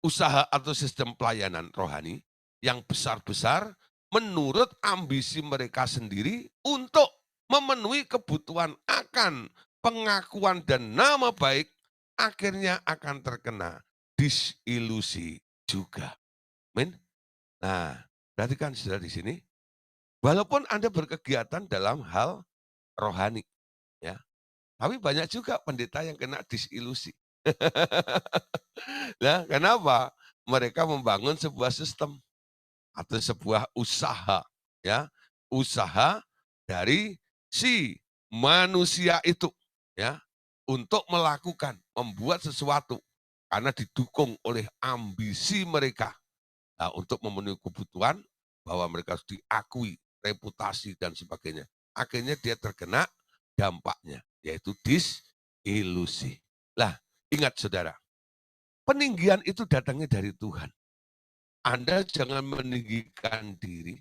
usaha atau sistem pelayanan rohani yang besar-besar menurut ambisi mereka sendiri untuk memenuhi kebutuhan akan pengakuan dan nama baik, akhirnya akan terkena disilusi juga. Amin. Nah, perhatikan saudara di sini, walaupun Anda berkegiatan dalam hal rohani, ya, tapi banyak juga pendeta yang kena disilusi. Nah, kenapa? Mereka membangun sebuah sistem atau sebuah usaha, ya, usaha dari si manusia itu, ya, untuk melakukan, membuat sesuatu karena didukung oleh ambisi mereka. Nah, untuk memenuhi kebutuhan bahwa mereka harus diakui, reputasi dan sebagainya. Akhirnya dia terkena dampaknya, yaitu disilusi. Lah, ingat saudara, peninggian itu datangnya dari Tuhan. Anda jangan meninggikan diri,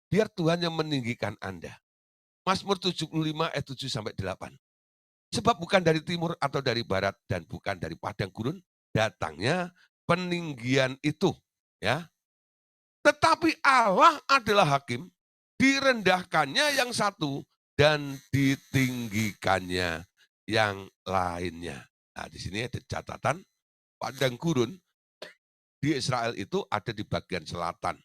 biar Tuhan yang meninggikan Anda. Mazmur 75 ayat 7 sampai 8. Sebab bukan dari timur atau dari barat dan bukan dari padang gurun datangnya peninggian itu, ya. Tetapi Allah adalah hakim, direndahkannya yang satu dan ditinggikannya yang lainnya. Nah, di sini ada catatan padang gurun di Israel itu ada di bagian selatan.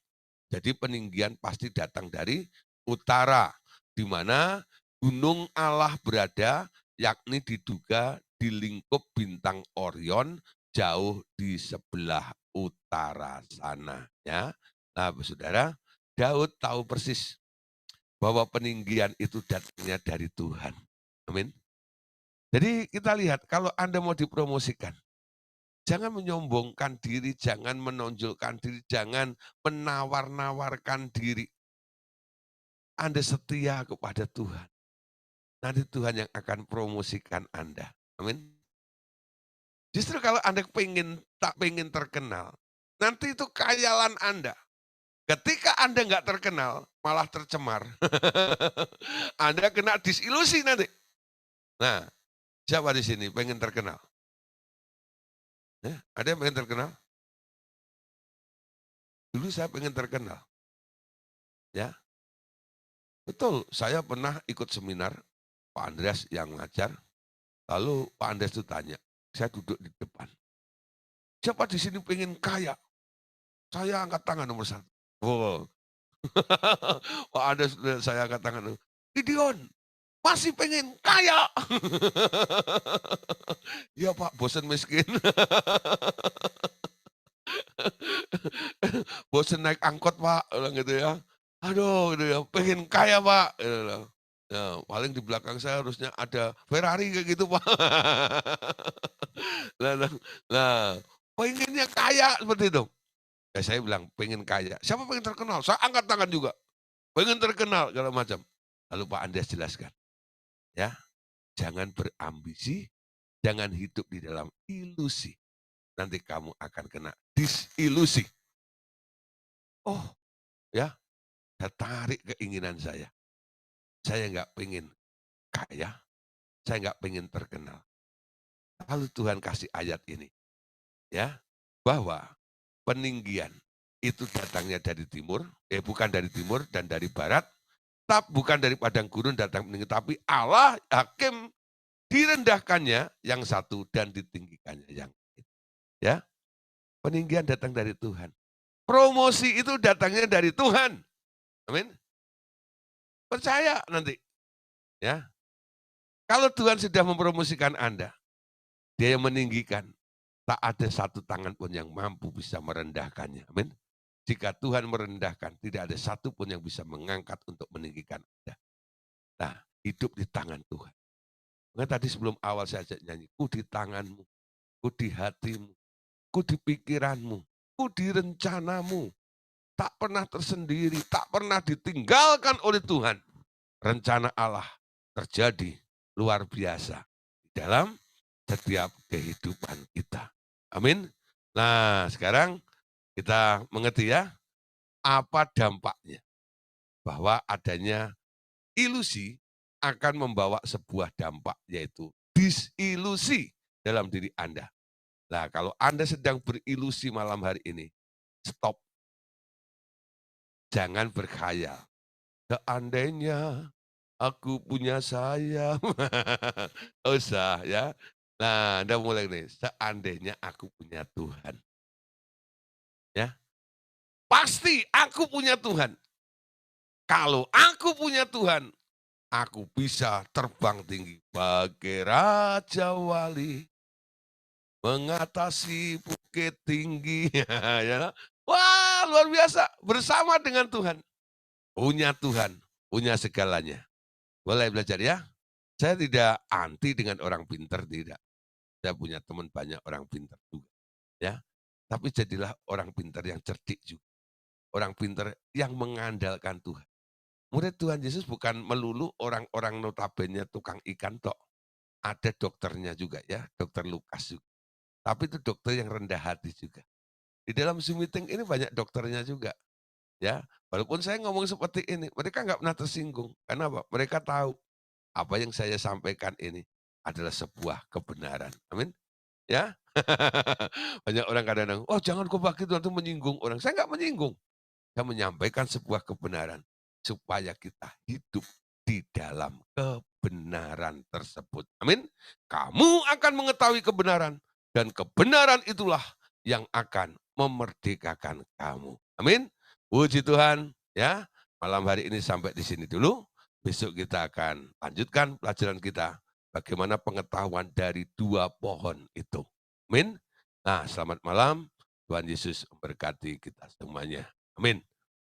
Jadi peninggian pasti datang dari utara, di mana gunung Allah berada, yakni diduga di lingkup bintang Orion, jauh di sebelah utara sana. Ya, nah, saudara, Daud tahu persis bahwa peninggian itu datangnya dari Tuhan. Amin. Jadi kita lihat, kalau Anda mau dipromosikan, jangan menyombongkan diri, jangan menonjolkan diri, jangan menawar-nawarkan diri. Anda setia kepada Tuhan, nanti Tuhan yang akan promosikan Anda. Amin. Justru kalau Anda tak pengen terkenal, nanti itu khayalan Anda. Ketika Anda nggak terkenal, malah tercemar. Anda kena disilusi nanti. Nah, siapa di sini pengen terkenal? Ya, ada yang pengen terkenal? Dulu saya pengen terkenal. Ya, betul. Saya pernah ikut seminar Pak Andreas yang ngajar. Lalu Pak Andreas itu tanya, saya duduk di depan. Siapa di sini pengen kaya? Saya angkat tangan nomor satu. Wow. Pak Andreas, saya angkat tangan. Gideon, masih pengen kaya. Iya Pak, bosan miskin. Bosan naik angkot Pak, bilang gitu ya. Aduh, gitu ya, pengen kaya Pak. Gitu. Ya, paling di belakang saya harusnya ada Ferrari kayak gitu Pak. Nah, nah, nah, pengennya kaya seperti itu. Ya saya bilang pengen kaya. Siapa pengen terkenal? Saya angkat tangan juga. Pengen terkenal segala macam. Lalu Pak Andreas jelaskan, ya, jangan berambisi, jangan hidup di dalam ilusi. Nanti kamu akan kena disilusi. Oh, ya, saya tarik keinginan saya. Saya nggak pengen kaya, saya nggak pengen terkenal. Lalu Tuhan kasih ayat ini, ya, bahwa peninggian itu datangnya dari timur, bukan dari timur dan dari barat, bukan dari padang gurun datang peninggi, tapi Allah hakim, direndahkannya yang satu dan ditinggikannya yang lain. Ya, peninggian datang dari Tuhan. Promosi itu datangnya dari Tuhan. Amin. Percaya nanti. Ya, kalau Tuhan sudah mempromosikan Anda, Dia yang meninggikan. Tak ada satu tangan pun yang mampu bisa merendahkannya. Amin. Jika Tuhan merendahkan, tidak ada satu pun yang bisa mengangkat untuk meninggikan Anda. Nah, hidup di tangan Tuhan. Nah, tadi sebelum awal saya ajak nyanyi, ku di tanganmu, ku di hatimu, ku di pikiranmu, ku di rencanamu. Tak pernah tersendiri, tak pernah ditinggalkan oleh Tuhan. Rencana Allah terjadi luar biasa di dalam setiap kehidupan kita. Amin. Nah, sekarang kita mengerti ya, apa dampaknya. Bahwa adanya ilusi akan membawa sebuah dampak, yaitu disilusi dalam diri Anda. Nah, kalau Anda sedang berilusi malam hari ini, stop, jangan berkhayal. Seandainya aku punya sayap. Nggak usah ya. Nah, Anda mulai nih, seandainya aku punya Tuhan, ya. Pasti aku punya Tuhan. Kalau aku punya Tuhan, aku bisa terbang tinggi bagai Raja Wali, mengatasi bukit tinggi. Ya. Wah, luar biasa. Bersama dengan Tuhan. Punya Tuhan, punya segalanya. Boleh belajar ya? Saya tidak anti dengan orang pintar, tidak. Saya punya teman banyak orang pintar juga. Ya, tapi jadilah orang pintar yang cerdik juga. Orang pintar yang mengandalkan Tuhan. Murid Tuhan Yesus bukan melulu orang-orang notabene tukang ikan tok. Ada dokternya juga ya, dokter Lukas juga. Tapi itu dokter yang rendah hati juga. Di dalam Zoom meeting ini banyak dokternya juga. Ya, walaupun saya ngomong seperti ini, mereka nggak pernah tersinggung. Karena apa? Mereka tahu apa yang saya sampaikan ini adalah sebuah kebenaran. Amin. Ya. Banyak orang kadang-kadang, "Oh jangan kau pakai Tuhan itu menyinggung orang." Saya nggak menyinggung. Saya menyampaikan sebuah kebenaran supaya kita hidup di dalam kebenaran tersebut. Amin. Kamu akan mengetahui kebenaran dan kebenaran itulah yang akan memerdekakan kamu. Amin. Puji Tuhan, ya. Malam hari ini sampai di sini dulu. Besok kita akan lanjutkan pelajaran kita bagaimana pengetahuan dari dua pohon itu. Amin. Nah, selamat malam. Tuhan Yesus memberkati kita semuanya. Amin.